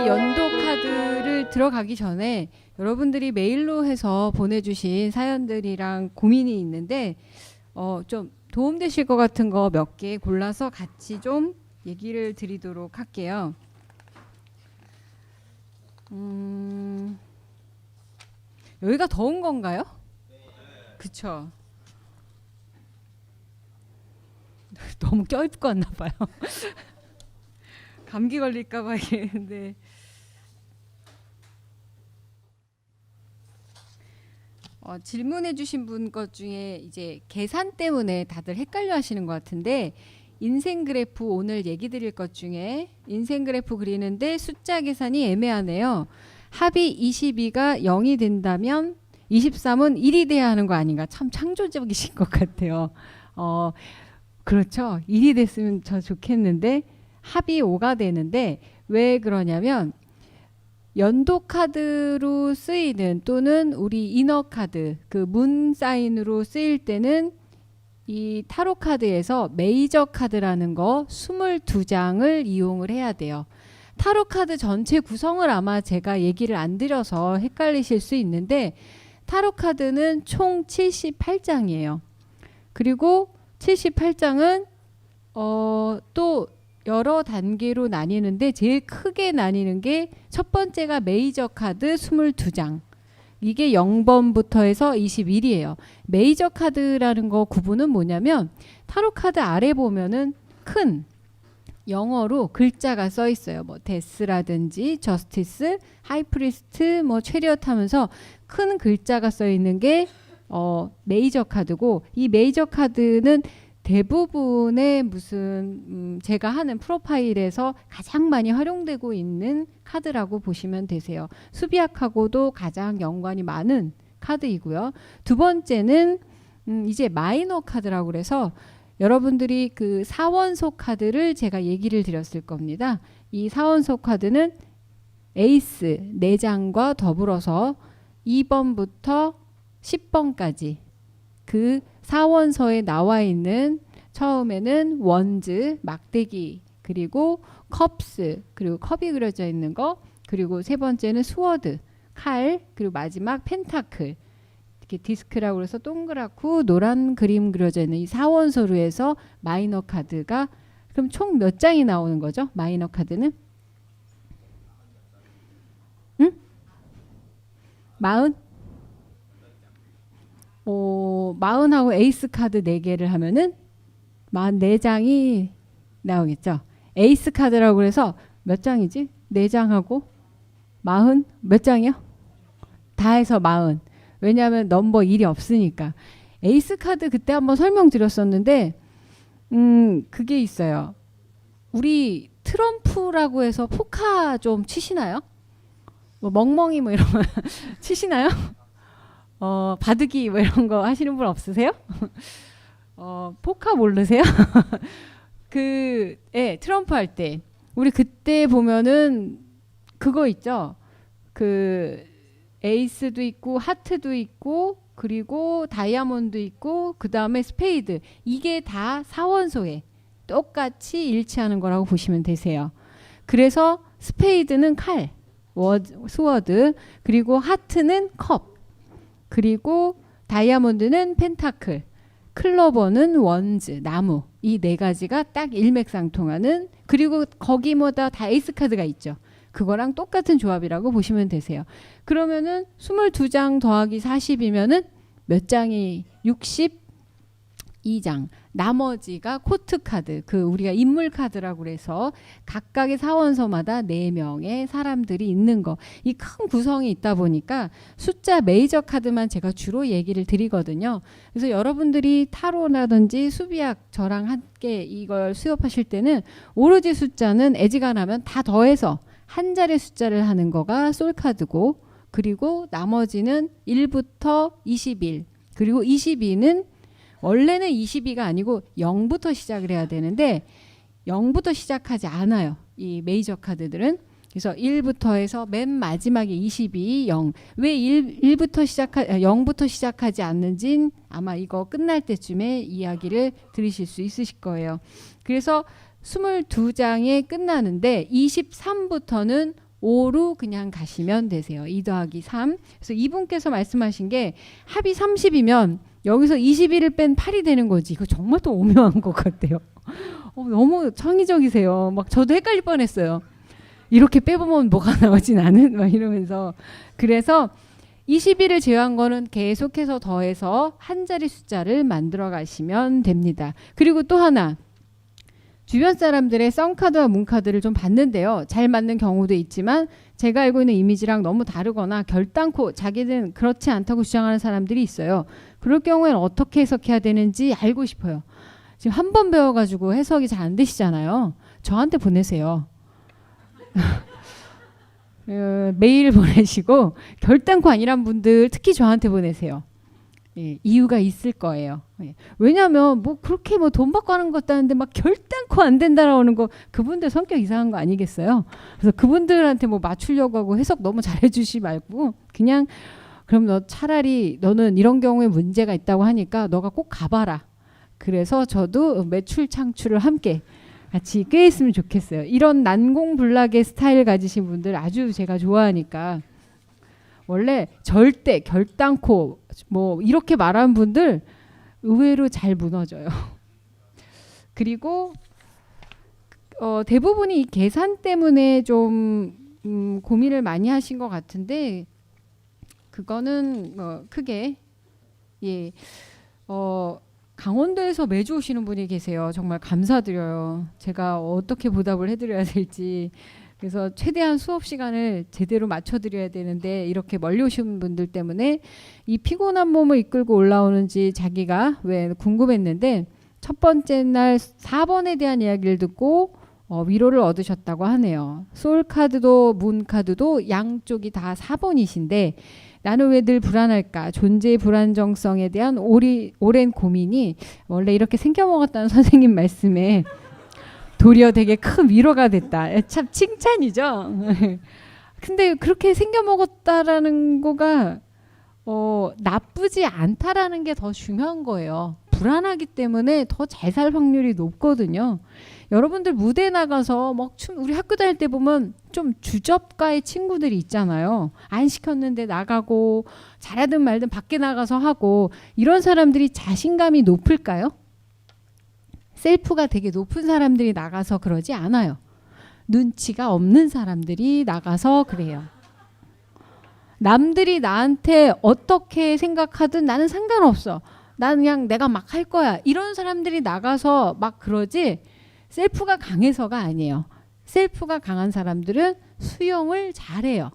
연도 카드를 들어가기 전에 여러분들이 메일로 해서 보내주신 사연들이랑 고민이 있는데 좀 도움되실 것 같은 거 몇 개 골라서 같이 좀 얘기를 드리도록 할게요. 여기가 더운 건가요? 그쵸? 너무 껴입고 왔나 봐요. 감기 걸릴까 봐 이랬는데 질문해 주신 분 것 중에 이제 계산 때문에 다들 헷갈려 하시는 것 같은데, 인생 그래프 오늘 얘기 드릴 것 중에 인생 그래프 그리는데 숫자 계산이 애매하네요. 합이 22가 0이 된다면 23은 1이 돼야 하는 거 아닌가. 참 창조적이신 것 같아요. 그렇죠. 1이 됐으면 저 좋겠는데 합이 5가 되는데, 왜 그러냐면 연도 카드로 쓰이는 또는 우리 이너 카드, 그 문 사인으로 쓰일 때는 이 타로 카드에서 메이저 카드라는 거 22장을 이용을 해야 돼요. 타로 카드 전체 구성을 아마 제가 얘기를 안 드려서 헷갈리실 수 있는데, 타로 카드는 총 78장이에요. 그리고 78장은 또 여러 단계로 나뉘는데 제일 크게 나뉘는 게 첫 번째가 메이저 카드 22장. 이게 0번부터 해서 21이에요. 메이저 카드라는 거 구분은 뭐냐면, 타로 카드 아래 보면은 큰 영어로 글자가 써 있어요. 뭐 데스라든지 저스티스, 하이프리스트, 뭐 체리엇 하면서 큰 글자가 써 있는 게 메이저 카드고, 이 메이저 카드는 대부분의 무슨 제가 하는 프로파일에서 가장 많이 활용되고 있는 카드라고 보시면 되세요. 수비학하고도 가장 연관이 많은 카드이고요. 두 번째는 이제 마이너 카드라고 그래서 여러분들이 그 사원소 카드를 제가 얘기를 드렸을 겁니다. 이 사원소 카드는 에이스 4장과 더불어서 2번부터 10번까지 그 사원서에 나와 있는, 처음에는 원즈, 막대기, 그리고 컵스, 그리고 컵이 그려져 있는 거, 그리고 세 번째는 스워드, 칼, 그리고 마지막 펜타클, 이렇게 디스크라고 해서 동그랗고 노란 그림 그려져 있는 이 사원서로 해서 마이너 카드가, 그럼 총 몇 장이 나오는 거죠? 마이너 카드는? 응? 40? 40하고 에이스 카드 4개를 하면은 44장이 나오겠죠. 에이스 카드라고 해서 몇 장이지? 4장하고 40? 몇 장이요? 다 해서 40. 왜냐하면 넘버 1이 없으니까. 에이스 카드 그때 한번 설명드렸었는데 그게 있어요. 우리 트럼프라고 해서 포카 좀 치시나요? 뭐 멍멍이 뭐 이런 거 치시나요? 바둑이 뭐 이런 거 하시는 분 없으세요? 포카 모르세요? 트럼프 할 때 우리 그때 보면은 그거 있죠. 그 에이스도 있고 하트도 있고 그리고 다이아몬드 있고 그 다음에 스페이드, 이게 다 사원소에 똑같이 일치하는 거라고 보시면 되세요. 그래서 스페이드는 칼, 스워드, 그리고 하트는 컵, 그리고 다이아몬드는 펜타클, 클로버는 원즈, 나무, 이 4가지가 딱 일맥상통하는, 그리고 거기마다 다 에이스 카드가 있죠. 그거랑 똑같은 조합이라고 보시면 되세요. 그러면은 22장 더하기 40이면은 몇 장이 62장. 나머지가 코트 카드, 그 우리가 인물 카드라고 그래서 각각의 사원서마다 4명의 사람들이 있는 거. 이 큰 구성이 있다 보니까 숫자 메이저 카드만 제가 주로 얘기를 드리거든요. 그래서 여러분들이 타로라든지 수비학 저랑 함께 이걸 수업하실 때는 오로지 숫자는 애지간하면 다 더해서 한 자리 숫자를 하는 거가 솔카드고, 그리고 나머지는 1부터 21, 그리고 22는 원래는 22가 아니고 0부터 시작을 해야 되는데 0부터 시작하지 않아요. 이 메이저 카드들은. 그래서 1부터 해서 맨 마지막에 22, 0. 왜 0부터 시작하지 않는진 아마 이거 끝날 때쯤에 이야기를 들으실 수 있으실 거예요. 그래서 22장에 끝나는데 23부터는 5로 그냥 가시면 되세요. 2 더하기 3. 그래서 이분께서 말씀하신 게 합이 30이면 여기서 21을 뺀 8이 되는 거지. 이거 정말 또 오묘한 것 같아요. 너무 창의적이세요. 막 저도 헷갈릴 뻔했어요. 이렇게 빼보면 뭐가 나오진 않은? 막 이러면서. 그래서 21을 제외한 거는 계속해서 더해서 한 자리 숫자를 만들어 가시면 됩니다. 그리고 또 하나. 주변 사람들의 썬카드와 문카드를 좀 봤는데요. 잘 맞는 경우도 있지만 제가 알고 있는 이미지랑 너무 다르거나 결단코 자기는 그렇지 않다고 주장하는 사람들이 있어요. 그럴 경우에는 어떻게 해석해야 되는지 알고 싶어요. 지금 한 번 배워가지고 해석이 잘 안 되시잖아요. 저한테 보내세요. 메일 보내시고 결단코 아니란 분들 특히 저한테 보내세요. 예, 이유가 있을 거예요. 예. 왜냐하면 뭐 그렇게 뭐 돈 받고 하는 것도 아닌데 막 결단코 안 된다라고 하는 거 그분들 성격 이상한 거 아니겠어요? 그래서 그분들한테 뭐 맞추려고 하고 해석 너무 잘해주시 말고 그냥 그럼 너 차라리 너는 이런 경우에 문제가 있다고 하니까 너가 꼭 가봐라. 그래서 저도 매출 창출을 함께 같이 꾀했으면 좋겠어요. 이런 난공불락의 스타일 가지신 분들 아주 제가 좋아하니까 원래 절대 결단코 뭐 이렇게 말하는 분들 의외로 잘 무너져요. 그리고 대부분이 이 계산 때문에 좀 고민을 많이 하신 것 같은데 그거는 크게 예 강원도에서 매주 오시는 분이 계세요. 정말 감사드려요. 제가 어떻게 보답을 해드려야 될지. 그래서 최대한 수업 시간을 제대로 맞춰드려야 되는데 이렇게 멀리 오신 분들 때문에 이 피곤한 몸을 이끌고 올라오는지 자기가 왜 궁금했는데 첫 번째 날 4번에 대한 이야기를 듣고 위로를 얻으셨다고 하네요. 소울카드도 문카드도 양쪽이 다 4번이신데 나는 왜 늘 불안할까? 존재의 불안정성에 대한 오랜 고민이 원래 이렇게 생겨먹었다는 선생님 말씀에 도리어 되게 큰 위로가 됐다. 참 칭찬이죠. 근데 그렇게 생겨먹었다라는 거가 나쁘지 않다라는 게 더 중요한 거예요. 불안하기 때문에 더 잘 살 확률이 높거든요. 여러분들 무대 나가서 막 우리 학교 다닐 때 보면 좀 주접가의 친구들이 있잖아요. 안 시켰는데 나가고 잘하든 말든 밖에 나가서 하고 이런 사람들이 자신감이 높을까요? 셀프가 되게 높은 사람들이 나가서 그러지 않아요. 눈치가 없는 사람들이 나가서 그래요. 남들이 나한테 어떻게 생각하든 나는 상관없어. 나는 그냥 내가 막 할 거야. 이런 사람들이 나가서 막 그러지 셀프가 강해서가 아니에요. 셀프가 강한 사람들은 수용을 잘해요.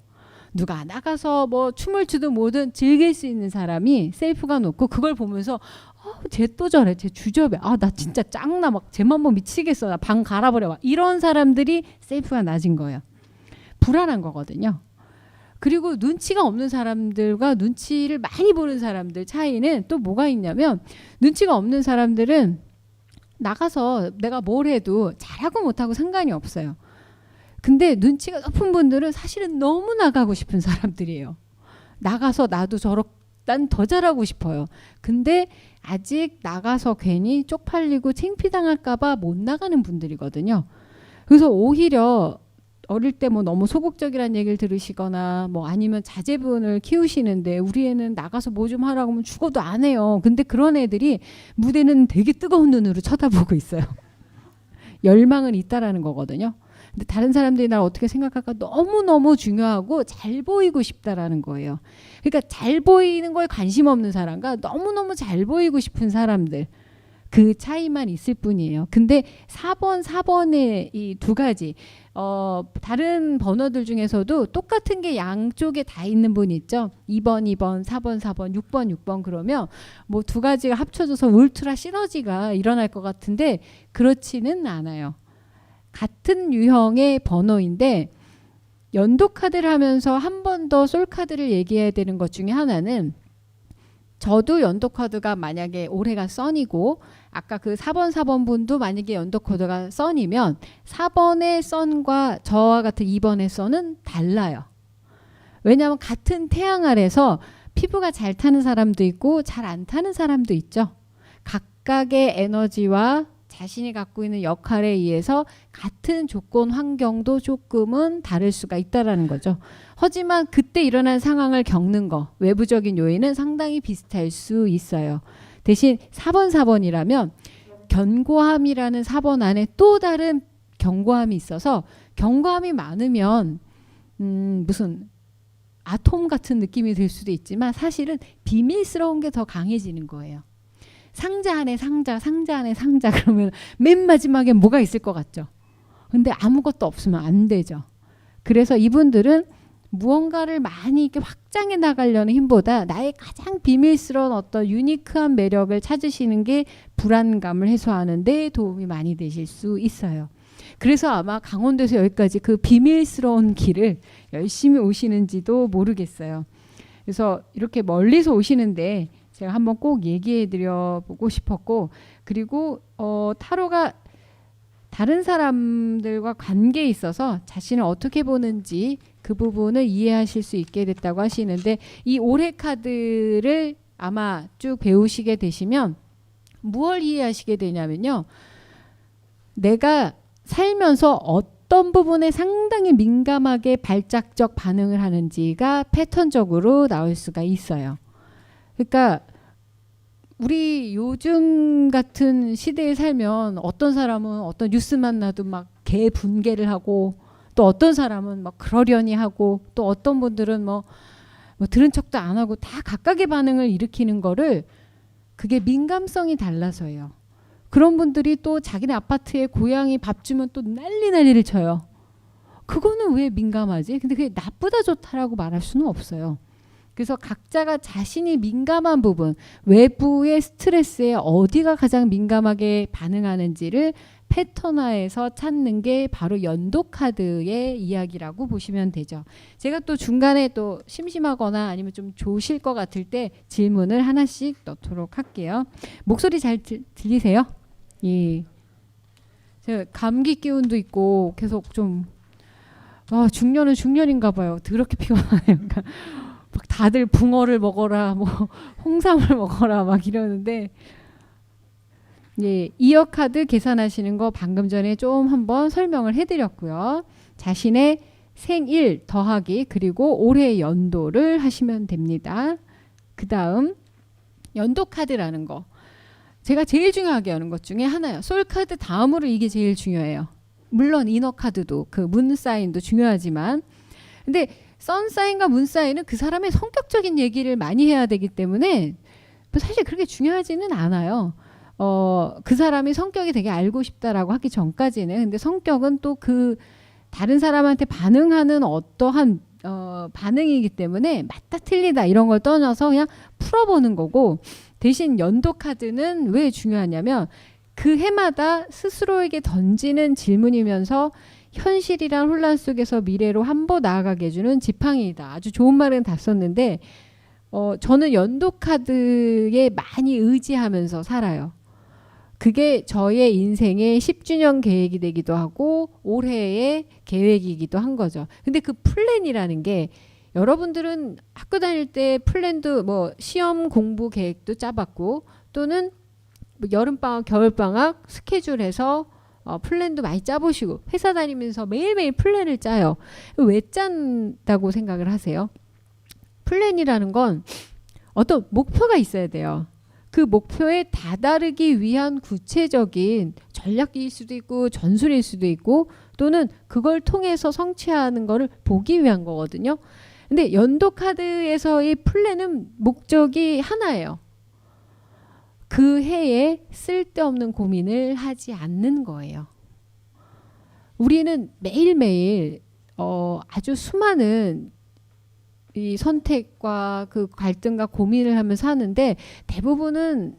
누가 나가서 뭐 춤을 추든 뭐든 즐길 수 있는 사람이 셀프가 높고 그걸 보면서 쟤 또 저래. 쟤 주접해. 나 진짜 짱나. 막 쟤만 뭐 미치겠어. 나 방 갈아버려. 막 이런 사람들이 셀프가 낮은 거예요. 불안한 거거든요. 그리고 눈치가 없는 사람들과 눈치를 많이 보는 사람들 차이는 또 뭐가 있냐면 눈치가 없는 사람들은 나가서 내가 뭘 해도 잘하고 못하고 상관이 없어요. 근데 눈치가 높은 분들은 사실은 너무 나가고 싶은 사람들이에요. 나가서 나도 난 더 잘하고 싶어요. 근데 아직 나가서 괜히 쪽팔리고 창피당할까봐 못 나가는 분들이거든요. 그래서 오히려 어릴 때 뭐 너무 소극적이라는 얘기를 들으시거나 뭐 아니면 자제분을 키우시는데 우리 애는 나가서 뭐 좀 하라고 하면 죽어도 안 해요. 근데 그런 애들이 무대는 되게 뜨거운 눈으로 쳐다보고 있어요. 열망은 있다라는 거거든요. 근데 다른 사람들이 날 어떻게 생각할까 너무너무 중요하고 잘 보이고 싶다라는 거예요. 그러니까 잘 보이는 거에 관심 없는 사람과 너무너무 잘 보이고 싶은 사람들 그 차이만 있을 뿐이에요. 근데 4번의 이 두 가지 다른 번호들 중에서도 똑같은 게 양쪽에 다 있는 분 있죠. 2번, 4번, 6번 그러면 뭐 두 가지가 합쳐져서 울트라 시너지가 일어날 것 같은데 그렇지는 않아요. 같은 유형의 번호인데 연도 카드를 하면서 한 번 더 솔 카드를 얘기해야 되는 것 중에 하나는 저도 연도 카드가 만약에 올해가 썬이고 아까 그 4번 분도 만약에 연도 코드가 썬이면 4번의 썬과 저와 같은 2번의 썬은 달라요. 왜냐하면 같은 태양 아래서 피부가 잘 타는 사람도 있고 잘 안 타는 사람도 있죠. 각각의 에너지와 자신이 갖고 있는 역할에 의해서 같은 조건 환경도 조금은 다를 수가 있다라는 거죠. 하지만 그때 일어난 상황을 겪는 거, 외부적인 요인은 상당히 비슷할 수 있어요. 대신 4번이라면 견고함이라는 4번 안에 또 다른 견고함이 있어서, 견고함이 많으면 무슨 아톰 같은 느낌이 들 수도 있지만 사실은 비밀스러운 게 더 강해지는 거예요. 상자 안에 상자, 상자 안에 상자, 그러면 맨 마지막에 뭐가 있을 것 같죠. 근데 아무것도 없으면 안 되죠. 그래서 이분들은 무언가를 많이 이렇게 확장해 나가려는 힘보다 나의 가장 비밀스러운 어떤 유니크한 매력을 찾으시는 게 불안감을 해소하는 데 도움이 많이 되실 수 있어요. 그래서 아마 강원도에서 여기까지 그 비밀스러운 길을 열심히 오시는지도 모르겠어요. 그래서 이렇게 멀리서 오시는데 제가 한번 꼭 얘기해 드려 보고 싶었고, 그리고 타로가 다른 사람들과 관계에 있어서 자신을 어떻게 보는지 그 부분을 이해하실 수 있게 됐다고 하시는데, 이 올해 카드를 아마 쭉 배우시게 되시면 무엇을 이해하시게 되냐면요, 내가 살면서 어떤 부분에 상당히 민감하게 발작적 반응을 하는지가 패턴적으로 나올 수가 있어요. 그러니까 우리 요즘 같은 시대에 살면 어떤 사람은 어떤 뉴스만 나도 막 개분개를 하고, 또 어떤 사람은 막 그러려니 하고, 또 어떤 분들은 뭐 들은 척도 안 하고 다 각각의 반응을 일으키는 거를, 그게 민감성이 달라서예요. 그런 분들이 또 자기네 아파트에 고양이 밥 주면 또 난리를 쳐요. 그거는 왜 민감하지? 근데 그게 나쁘다 좋다라고 말할 수는 없어요. 그래서 각자가 자신이 민감한 부분, 외부의 스트레스에 어디가 가장 민감하게 반응하는지를 패턴화해서 찾는 게 바로 연도 카드의 이야기라고 보시면 되죠. 제가 또 중간에 또 심심하거나 아니면 좀 좋으실 것 같을 때 질문을 하나씩 넣도록 할게요. 목소리 잘 들리세요? 예. 제가 감기 기운도 있고 계속 좀 중년은 중년인가 봐요. 더럽게 피곤하네요. 막 다들 붕어를 먹어라, 뭐 홍삼을 먹어라 막 이러는데, 예, 이어 카드 계산하시는 거 방금 전에 좀 한번 설명을 해드렸고요. 자신의 생일 더하기 그리고 올해 연도를 하시면 됩니다. 그 다음 연도 카드라는 거, 제가 제일 중요하게 하는 것 중에 하나예요. 솔 카드 다음으로 이게 제일 중요해요. 물론 이너 카드도 그 문 사인도 중요하지만, 근데 선 사인과 문 사인은 그 사람의 성격적인 얘기를 많이 해야 되기 때문에 사실 그렇게 중요하지는 않아요. 그 사람이 성격이 되게 알고 싶다라고 하기 전까지는. 근데 성격은 또 그 다른 사람한테 반응하는 어떠한 반응이기 때문에 맞다 틀리다 이런 걸 떠나서 그냥 풀어보는 거고, 대신 연도 카드는 왜 중요하냐면 그 해마다 스스로에게 던지는 질문이면서 현실이란 혼란 속에서 미래로 한 번 나아가게 해주는 지팡이다. 아주 좋은 말은 다 썼는데 저는 연도 카드에 많이 의지하면서 살아요. 그게 저의 인생의 10주년 계획이 되기도 하고 올해의 계획이기도 한 거죠. 근데 그 플랜이라는 게, 여러분들은 학교 다닐 때 플랜도 뭐 시험 공부 계획도 짜봤고, 또는 뭐 여름방학 겨울방학 스케줄해서 플랜도 많이 짜보시고, 회사 다니면서 매일매일 플랜을 짜요. 왜 짠다고 생각을 하세요? 플랜이라는 건 어떤 목표가 있어야 돼요. 그 목표에 다다르기 위한 구체적인 전략일 수도 있고 전술일 수도 있고, 또는 그걸 통해서 성취하는 거를 보기 위한 거거든요. 근데 연도 카드에서의 플랜은 목적이 하나예요. 그 해에 쓸데없는 고민을 하지 않는 거예요. 우리는 매일매일 아주 수많은 이 선택과 그 갈등과 고민을 하면서 하는데, 대부분은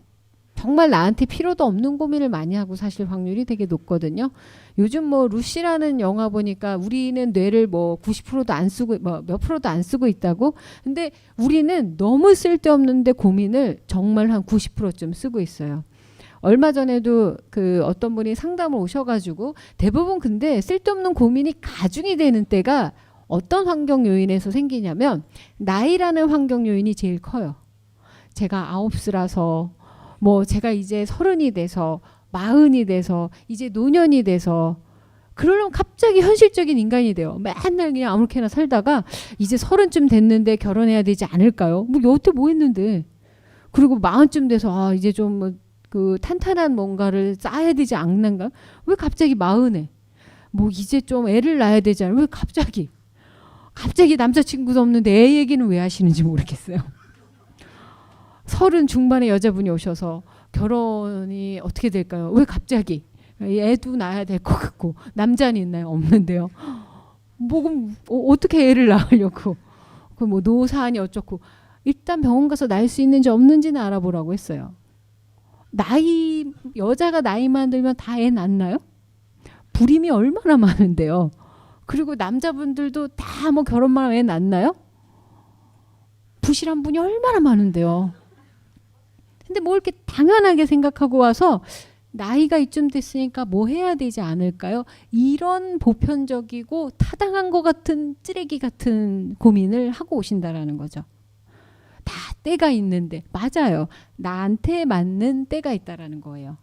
정말 나한테 필요도 없는 고민을 많이 하고 사실 확률이 되게 높거든요. 요즘 뭐 루시라는 영화 보니까 우리는 뇌를 뭐 90%도 안 쓰고 뭐 몇 프로도 안 쓰고 있다고. 근데 우리는 너무 쓸데없는데 고민을 정말 한 90%쯤 쓰고 있어요. 얼마 전에도 그 어떤 분이 상담을 오셔가지고, 대부분 근데 쓸데없는 고민이 가중이 되는 때가 어떤 환경 요인에서 생기냐면 나이라는 환경 요인이 제일 커요. 제가 9수라서, 뭐 제가 이제 30이 돼서, 마흔이 돼서 이제 노년이 돼서 그러려면 갑자기 현실적인 인간이 돼요. 맨날 그냥 아무렇게나 살다가 이제 30쯤 됐는데 결혼해야 되지 않을까요? 뭐 여태 뭐 했는데. 그리고 40쯤 돼서 아 이제 좀 그 탄탄한 뭔가를 쌓아야 되지 않는가? 왜 갑자기 40에? 뭐 이제 좀 애를 낳아야 되지 않아요? 왜 갑자기 남자친구도 없는데 애 얘기는 왜 하시는지 모르겠어요. 30 중반의 여자분이 오셔서 결혼이 어떻게 될까요? 왜 갑자기? 애도 낳아야 될 것 같고 남자는 있나요? 없는데요. 뭐 그럼 어떻게 애를 낳으려고? 그 뭐 노사하니 어쩌고 일단 병원 가서 낳을 수 있는지 없는지는 알아보라고 했어요. 여자가 나이만 들면 다 애 낳나요? 불임이 얼마나 많은데요. 그리고 남자분들도 다 뭐 결혼만 하면 애 낳나요? 부실한 분이 얼마나 많은데요. 근데 뭐 이렇게 당연하게 생각하고 와서 나이가 이쯤 됐으니까 뭐 해야 되지 않을까요? 이런 보편적이고 타당한 것 같은 쓰레기 같은 고민을 하고 오신다라는 거죠. 다 때가 있는데 맞아요. 나한테 맞는 때가 있다라는 거예요.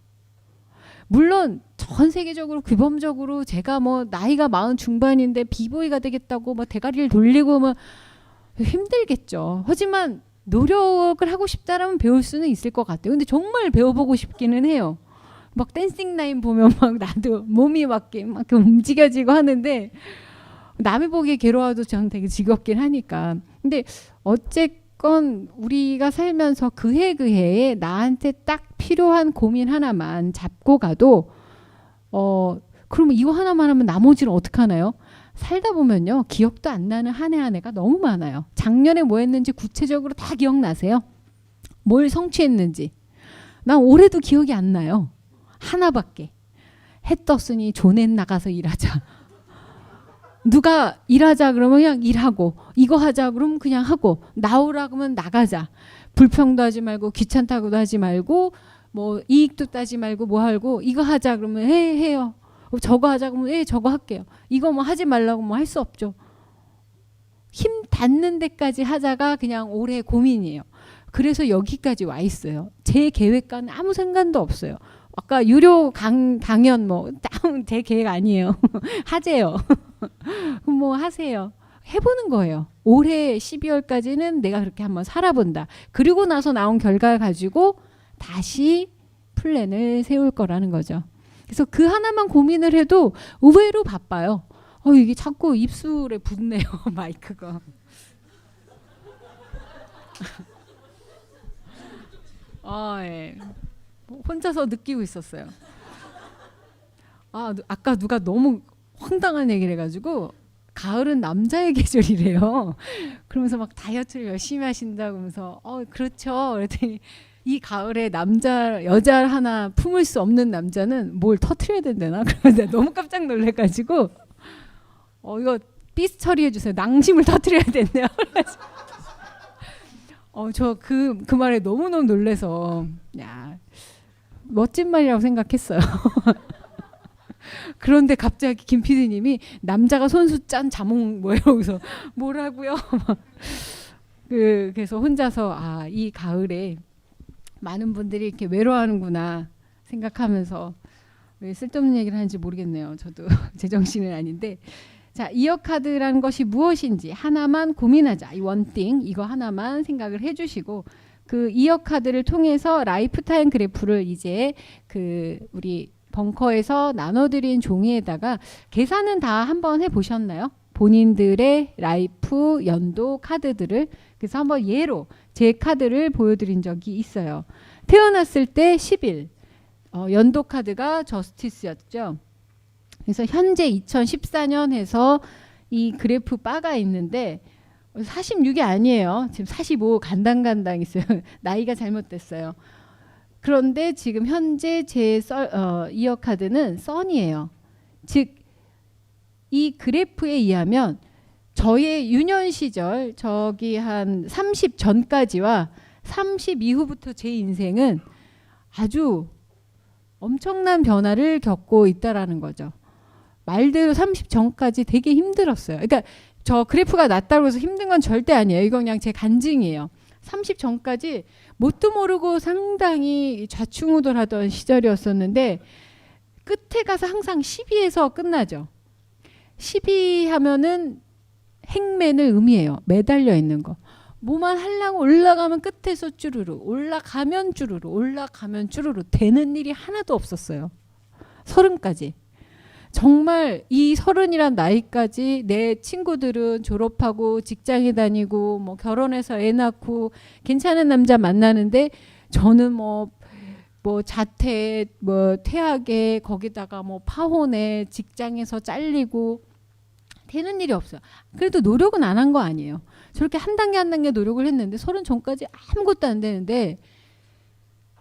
물론 전 세계적으로 규범적으로 제가 뭐 나이가 40 중반인데 비보이가 되겠다고 뭐 대가리를 돌리고 뭐 힘들겠죠. 하지만 노력을 하고 싶다라면 배울 수는 있을 것 같아요. 근데 정말 배워보고 싶기는 해요. 막 댄싱 라인 보면 막 나도 몸이 막 움직여지고 하는데 남이 보기에 괴로워도 저는 되게 즐겁긴 하니까. 근데 어쨌건 우리가 살면서 그해 나한테 딱 필요한 고민 하나만 잡고 가도 그러면 이거 하나만 하면 나머지는 어떡하나요? 살다 보면요. 기억도 안 나는 한 해 한 해가 너무 많아요. 작년에 뭐 했는지 구체적으로 다 기억나세요? 뭘 성취했는지. 난 올해도 기억이 안 나요. 하나밖에. 해 떴으니 존에 나가서 일하자. 누가 일하자 그러면 그냥 일하고 이거 하자 그러면 그냥 하고 나오라 그러면 나가자. 불평도 하지 말고 귀찮다고도 하지 말고 뭐 이익도 따지 말고 뭐 하고 이거 하자 그러면 해요. 저거 하자 그러면 저거 할게요. 이거 뭐 하지 말라고 뭐 할 수 없죠. 힘 닿는 데까지 하자가 그냥 올해 고민이에요. 그래서 여기까지 와 있어요. 제 계획과는 아무 상관도 없어요. 아까 유료 강연 뭐 제 계획 아니에요. 하재요. 그럼 뭐 하세요. 해보는 거예요. 올해 12월까지는 내가 그렇게 한번 살아본다. 그리고 나서 나온 결과를 가지고 다시 플랜을 세울 거라는 거죠. 그래서 그 하나만 고민을 해도 의외로 바빠요. 이게 자꾸 입술에 붙네요. 마이크가. 예. 혼자서 느끼고 있었어요. 아까 누가 너무 황당한 얘기를 해가지고 가을은 남자의 계절이래요. 그러면서 막 다이어트를 열심히 하신다고 하면서 그렇죠. 그랬더니 이 가을에 여자 하나 품을 수 없는 남자는 뭘 터트려야 된다나? 그래서 너무 깜짝 놀래가지고 이거 삐스 처리해 주세요. 낭심을 터트려야 된대요. 저 그 말에 너무너무 놀래서 야 멋진 말이라고 생각했어요. 그런데 갑자기 김 PD님이 남자가 손수 짠 자몽 뭐예요? 그래서 뭐라고요? 그래서 혼자서 이 가을에 많은 분들이 이렇게 외로워하는구나 생각하면서 왜 쓸데없는 얘기를 하는지 모르겠네요. 저도 제정신은 아닌데 자, 이어 카드라는 것이 무엇인지 하나만 고민하자. 이 원띵 이거 하나만 생각을 해주시고 그 이어 카드를 통해서 라이프타임 그래프를 이제 우리 벙커에서 나눠드린 종이에다가 계산은 다 한번 해보셨나요? 본인들의 라이프 연도 카드들을. 그래서 한번 예로 제 카드를 보여드린 적이 있어요. 태어났을 때 10일 연도 카드가 저스티스였죠. 그래서 현재 2014년 해서 이 그래프 바가 있는데 46이 아니에요. 지금 45 간당간당 있어요. 나이가 잘못됐어요. 그런데 지금 현재 제 이어 카드는 선이에요. 즉 이 그래프에 의하면 저의 유년 시절 저기 한 30 전까지와 30 이후부터 제 인생은 아주 엄청난 변화를 겪고 있다라는 거죠. 말대로 30 전까지 되게 힘들었어요. 그러니까 저 그래프가 낮다고 해서 힘든 건 절대 아니에요. 이건 그냥 제 간증이에요. 30 전까지 뭣도 모르고 상당히 좌충우돌하던 시절이었었는데 끝에 가서 항상 12에서 끝나죠. 12 하면은 행맨을 의미해요. 매달려 있는 거. 뭐만 하려고 올라가면 끝에서 쭈루루, 올라가면 쭈루루, 올라가면 쭈루루 되는 일이 하나도 없었어요. 30까지. 정말 이 30이란 나이까지 내 친구들은 졸업하고 직장에 다니고 뭐 결혼해서 애 낳고 괜찮은 남자 만나는데 저는 뭐 자퇴, 뭐 퇴학에 거기다가 뭐 파혼에 직장에서 잘리고 되는 일이 없어요. 그래도 노력은 안 한 거 아니에요. 저렇게 한 단계 한 단계 노력을 했는데 30 전까지 아무것도 안 되는데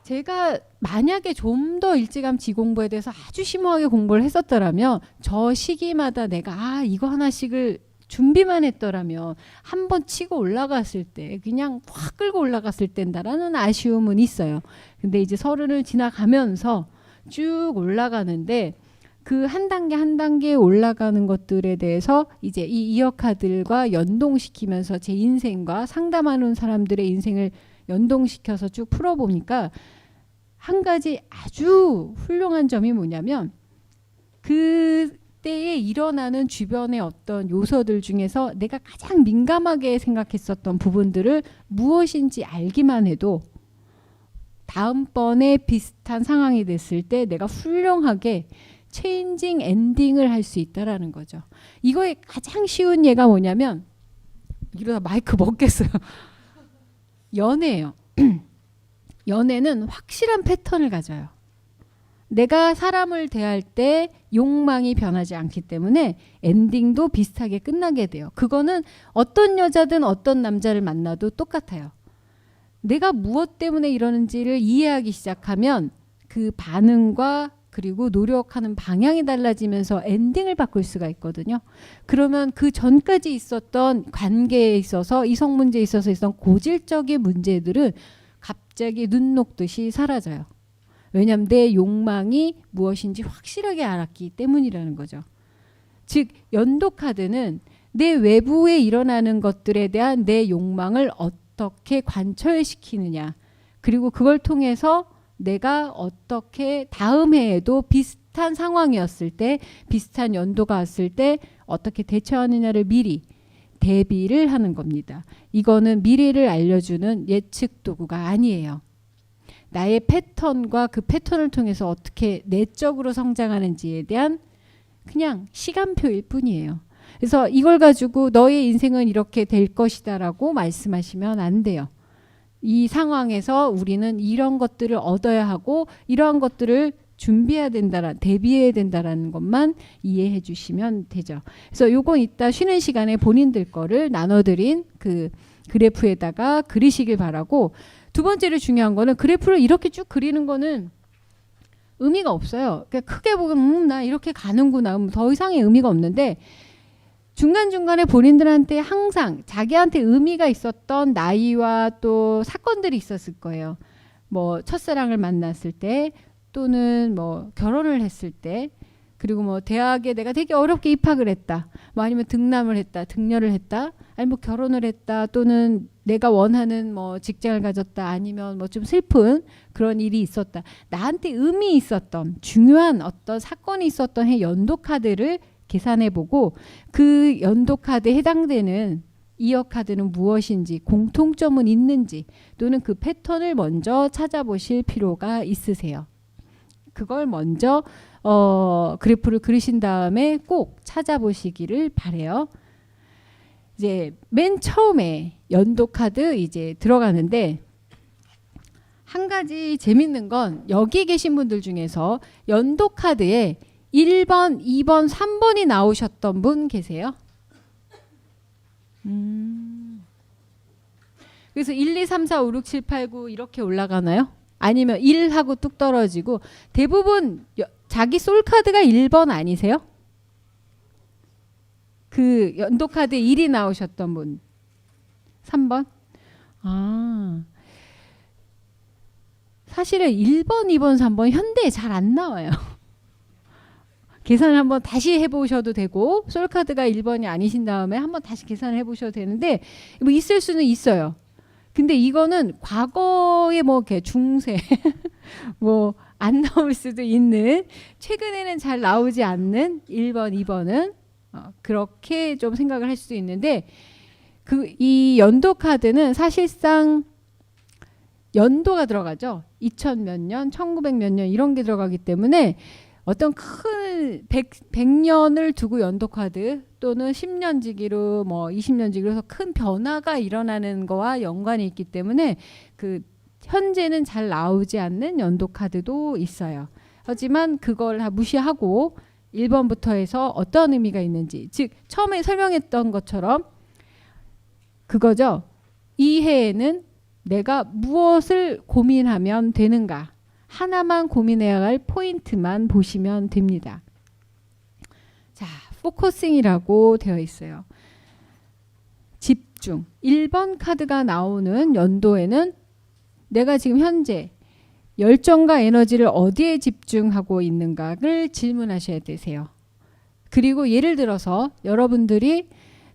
제가 만약에 좀 더 일찌감치 이 공부에 대해서 아주 심오하게 공부를 했었더라면 저 시기마다 내가 이거 하나씩을 준비만 했더라면 한 번 치고 올라갔을 때 그냥 확 끌고 올라갔을 텐다라는 아쉬움은 있어요. 근데 이제 30을 지나가면서 쭉 올라가는데 그 한 단계 한 단계 올라가는 것들에 대해서 이제 이 이어카들과 연동시키면서 제 인생과 상담하는 사람들의 인생을 연동시켜서 쭉 풀어보니까 한 가지 아주 훌륭한 점이 뭐냐면 그때에 일어나는 주변의 어떤 요소들 중에서 내가 가장 민감하게 생각했었던 부분들을 무엇인지 알기만 해도 다음번에 비슷한 상황이 됐을 때 내가 훌륭하게 체인징 엔딩을 할 수 있다라는 거죠. 이거의 가장 쉬운 예가 뭐냐면 이러다 마이크 먹겠어요. 연애예요. 연애는 확실한 패턴을 가져요. 내가 사람을 대할 때 욕망이 변하지 않기 때문에 엔딩도 비슷하게 끝나게 돼요. 그거는 어떤 여자든 어떤 남자를 만나도 똑같아요. 내가 무엇 때문에 이러는지를 이해하기 시작하면 그 반응과 그리고 노력하는 방향이 달라지면서 엔딩을 바꿀 수가 있거든요. 그러면 그 전까지 있었던 관계에 있어서 이성 문제에 있어서 있었던 고질적인 문제들은 갑자기 눈 녹듯이 사라져요. 왜냐하면 내 욕망이 무엇인지 확실하게 알았기 때문이라는 거죠. 즉 연도카드는 내 외부에 일어나는 것들에 대한 내 욕망을 어떻게 관철시키느냐, 그리고 그걸 통해서 내가 어떻게 다음 해에도 비슷한 상황이었을 때, 비슷한 연도가 왔을 때 어떻게 대처하느냐를 미리 대비를 하는 겁니다. 이거는 미래를 알려주는 예측 도구가 아니에요. 나의 패턴과 그 패턴을 통해서 어떻게 내적으로 성장하는지에 대한 그냥 시간표일 뿐이에요. 그래서 이걸 가지고 너의 인생은 이렇게 될 것이다 라고 말씀하시면 안 돼요. 이 상황에서 우리는 이런 것들을 얻어야 하고 이러한 것들을 준비해야 된다라, 대비해야 된다라는 것만 이해해 주시면 되죠. 그래서 요건 이따 쉬는 시간에 본인들 거를 나눠드린 그 그래프에다가 그리시길 바라고, 두 번째로 중요한 거는 그래프를 이렇게 쭉 그리는 거는 의미가 없어요. 그러니까 크게 보면 나 이렇게 가는구나, 더 이상의 의미가 없는데 중간중간에 본인들한테 항상 자기한테 의미가 있었던 나이와 또 사건들이 있었을 거예요. 뭐 첫사랑을 만났을 때, 또는 뭐 결혼을 했을 때, 그리고 뭐 대학에 내가 되게 어렵게 입학을 했다, 뭐 아니면 등남을 했다, 등려를 했다, 아니 뭐 결혼을 했다, 또는 내가 원하는 뭐 직장을 가졌다, 아니면 뭐 좀 슬픈 그런 일이 있었다. 나한테 의미 있었던 중요한 어떤 사건이 있었던 해 연도 카드를 계산해보고 그 연도 카드에 해당되는 이어 카드는 무엇인지, 공통점은 있는지, 또는 그 패턴을 먼저 찾아보실 필요가 있으세요. 그걸 먼저 그래프를 그리신 다음에 꼭 찾아보시기를 바래요. 이제 맨 처음에 연도 카드 이제 들어가는데, 한 가지 재밌는 건 여기 계신 분들 중에서 연도 카드에 1번, 2번, 3번이 나오셨던 분 계세요? 그래서 1, 2, 3, 4, 5, 6, 7, 8, 9 이렇게 올라가나요? 아니면 1하고 뚝 떨어지고, 대부분 자기 솔카드가 1번 아니세요? 그 연도카드에 1이 나오셨던 분 3번? 사실은 1번, 2번, 3번 현대에 잘 안 나와요. 계산을 한번 다시 해보셔도 되고, 솔카드가 1번이 아니신 다음에 한번 다시 계산을 해보셔도 되는데, 뭐 있을 수는 있어요. 근데 이거는 과거에 뭐 이렇게 중세 뭐 안 나올 수도 있는, 최근에는 잘 나오지 않는 1번, 2번은 그렇게 좀 생각을 할 수도 있는데, 이 연도 카드는 사실상 연도가 들어가죠. 2000 몇 년, 1900 몇 년 이런 게 들어가기 때문에 어떤 큰 100년을 두고 연도 카드 또는 10년지기로 뭐 20년지기로 해서 큰 변화가 일어나는 거와 연관이 있기 때문에 현재는 잘 나오지 않는 연도 카드도 있어요. 하지만 그걸 다 무시하고 1번부터 해서 어떤 의미가 있는지, 즉 처음에 설명했던 것처럼 그거죠. 이 해에는 내가 무엇을 고민하면 되는가, 하나만 고민해야 할 포인트만 보시면 됩니다. 자, 포커싱이라고 되어 있어요. 집중. 1번 카드가 나오는 연도에는 내가 지금 현재 열정과 에너지를 어디에 집중하고 있는가를 질문하셔야 되세요. 그리고 예를 들어서 여러분들이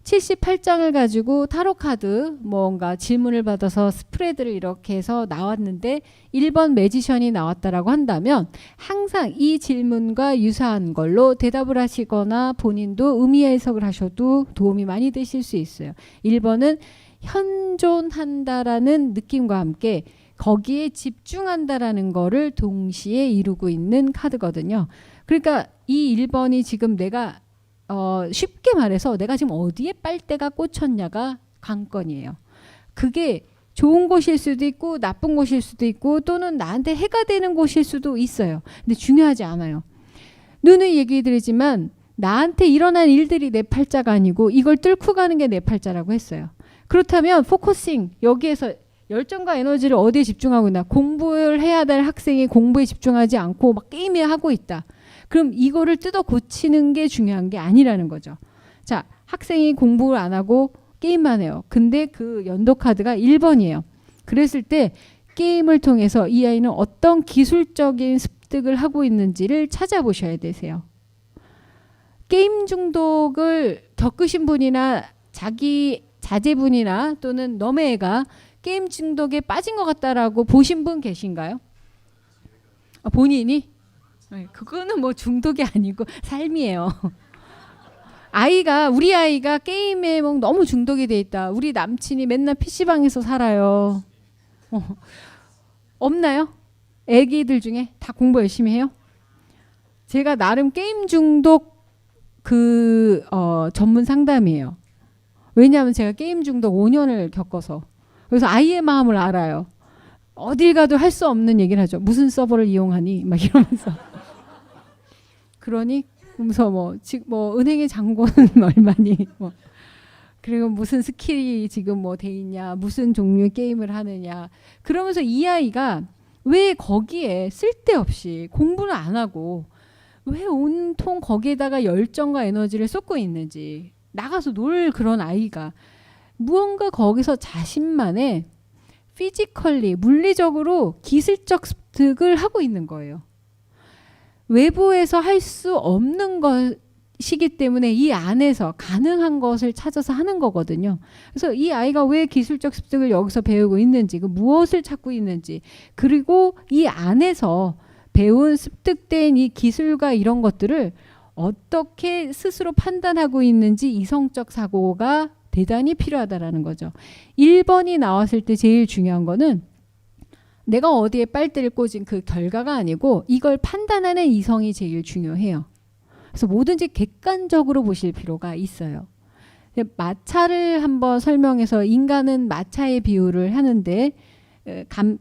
78장을 가지고 타로 카드 뭔가 질문을 받아서 스프레드를 이렇게 해서 나왔는데 1번 매지션이 나왔다라고 한다면 항상 이 질문과 유사한 걸로 대답을 하시거나 본인도 의미 해석을 하셔도 도움이 많이 되실 수 있어요. 1번은 현존한다라는 느낌과 함께 거기에 집중한다라는 거를 동시에 이루고 있는 카드거든요. 그러니까 이 1번이 지금 내가 쉽게 말해서 내가 지금 어디에 빨대가 꽂혔냐가 관건이에요. 그게 좋은 곳일 수도 있고 나쁜 곳일 수도 있고 또는 나한테 해가 되는 곳일 수도 있어요. 근데 중요하지 않아요. 누누이 얘기 드리지만 나한테 일어난 일들이 내 팔자가 아니고 이걸 뚫고 가는 게 내 팔자라고 했어요. 그렇다면 포커싱, 여기에서 열정과 에너지를 어디에 집중하고 있나. 공부를 해야 될 학생이 공부에 집중하지 않고 막 게임에 하고 있다. 그럼 이거를 뜯어 고치는 게 중요한 게 아니라는 거죠. 자, 학생이 공부를 안 하고 게임만 해요. 근데 그 연도 카드가 1번이에요. 그랬을 때 게임을 통해서 이 아이는 어떤 기술적인 습득을 하고 있는지를 찾아보셔야 되세요. 게임 중독을 겪으신 분이나 자기 자제분이나 또는 너의 애가 게임 중독에 빠진 것 같다라고 보신 분 계신가요? 본인이? 네, 그거는 뭐 중독이 아니고 삶이에요. 우리 아이가 게임에 뭐 너무 중독이 돼 있다. 우리 남친이 맨날 PC방에서 살아요. 없나요? 애기들 중에 다 공부 열심히 해요? 제가 나름 게임 중독 전문 상담이에요. 왜냐하면 제가 게임 중독 5년을 겪어서. 그래서 아이의 마음을 알아요. 어딜 가도 할 수 없는 얘기를 하죠. 무슨 서버를 이용하니? 막 이러면서. 그러니 그래서 지금 은행의 잔고는 얼마니? 그리고 무슨 스킬이 지금 돼 있냐? 무슨 종류의 게임을 하느냐? 그러면서 이 아이가 왜 거기에 쓸데없이 공부는 안 하고 왜 온통 거기에다가 열정과 에너지를 쏟고 있는지, 나가서 놀 그런 아이가 무언가 거기서 자신만의 피지컬리, 물리적으로 기술적 습득을 하고 있는 거예요. 외부에서 할 수 없는 것이기 때문에 이 안에서 가능한 것을 찾아서 하는 거거든요. 그래서 이 아이가 왜 기술적 습득을 여기서 배우고 있는지, 무엇을 찾고 있는지, 그리고 이 안에서 배운 습득된 이 기술과 이런 것들을 어떻게 스스로 판단하고 있는지 이성적 사고가 대단히 필요하다라는 거죠. 1번이 나왔을 때 제일 중요한 거는 내가 어디에 빨대를 꽂은 그 결과가 아니고 이걸 판단하는 이성이 제일 중요해요. 그래서 뭐든지 객관적으로 보실 필요가 있어요. 마차를 한번 설명해서, 인간은 마차의 비유를 하는데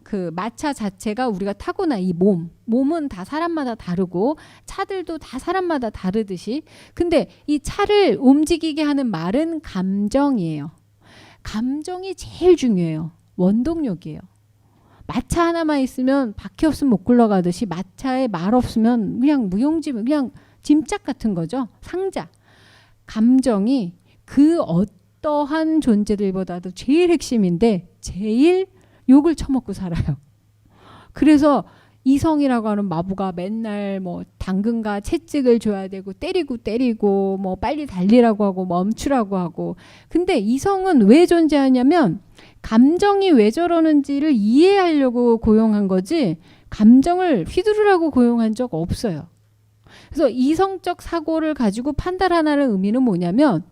그 마차 자체가 우리가 타고나 이 몸은 다 사람마다 다르고 차들도 다 사람마다 다르듯이, 근데 이 차를 움직이게 하는 말은 감정이에요. 감정이 제일 중요해요. 원동력이에요. 마차 하나만 있으면 바퀴 없으면 못 굴러가듯이 마차에 말 없으면 그냥 무용지물, 그냥 짐짝 같은 거죠. 상자. 감정이 그 어떠한 존재들보다도 제일 핵심인데 제일 욕을 처먹고 살아요. 그래서 이성이라고 하는 마부가 맨날 당근과 채찍을 줘야 되고 때리고 빨리 달리라고 하고 멈추라고 하고. 근데 이성은 왜 존재하냐면 감정이 왜 저러는지를 이해하려고 고용한 거지 감정을 휘두르라고 고용한 적 없어요. 그래서 이성적 사고를 가지고 판단하는 의미는 뭐냐면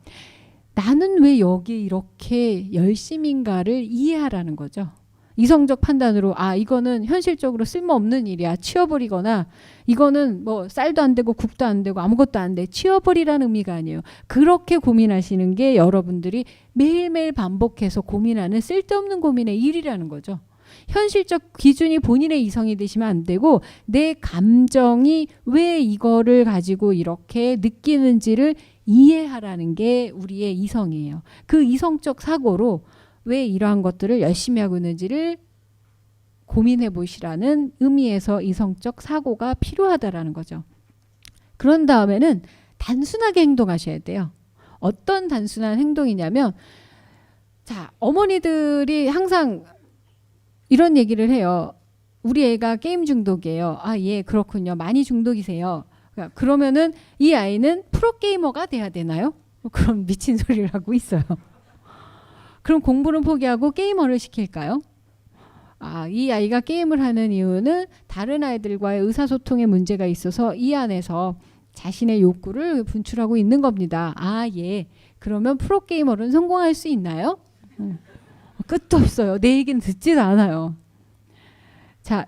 나는 왜 여기에 이렇게 열심인가를 이해하라는 거죠. 이성적 판단으로 이거는 현실적으로 쓸모없는 일이야. 치워버리거나 이거는 뭐 쌀도 안 되고 국도 안 되고 아무것도 안 돼. 치워버리라는 의미가 아니에요. 그렇게 고민하시는 게 여러분들이 매일매일 반복해서 고민하는 쓸데없는 고민의 일이라는 거죠. 현실적 기준이 본인의 이성이 되시면 안 되고 내 감정이 왜 이거를 가지고 이렇게 느끼는지를 이해하라는 게 우리의 이성이에요. 그 이성적 사고로 왜 이러한 것들을 열심히 하고 있는지를 고민해 보시라는 의미에서 이성적 사고가 필요하다라는 거죠. 그런 다음에는 단순하게 행동하셔야 돼요. 어떤 단순한 행동이냐면 자, 어머니들이 항상 이런 얘기를 해요. 우리 애가 게임 중독이에요. 예, 그렇군요. 많이 중독이세요. 그러면은 이 아이는 프로게이머가 돼야 되나요? 그럼 미친 소리를 하고 있어요. 그럼 공부는 포기하고 게이머를 시킬까요? 이 아이가 게임을 하는 이유는 다른 아이들과의 의사소통에 문제가 있어서 이 안에서 자신의 욕구를 분출하고 있는 겁니다. 예. 그러면 프로게이머는 성공할 수 있나요? 끝도 없어요. 내 얘기는 듣지도 않아요. 자,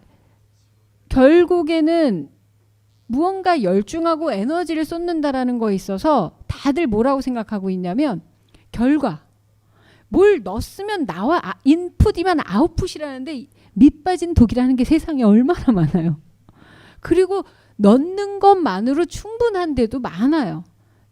결국에는 무언가 열중하고 에너지를 쏟는다라는 거에 있어서 다들 뭐라고 생각하고 있냐면 결과. 뭘 넣었으면 나와 인풋이면 아웃풋이라는데 밑빠진 독이라는 게 세상에 얼마나 많아요. 그리고 넣는 것만으로 충분한데도 많아요.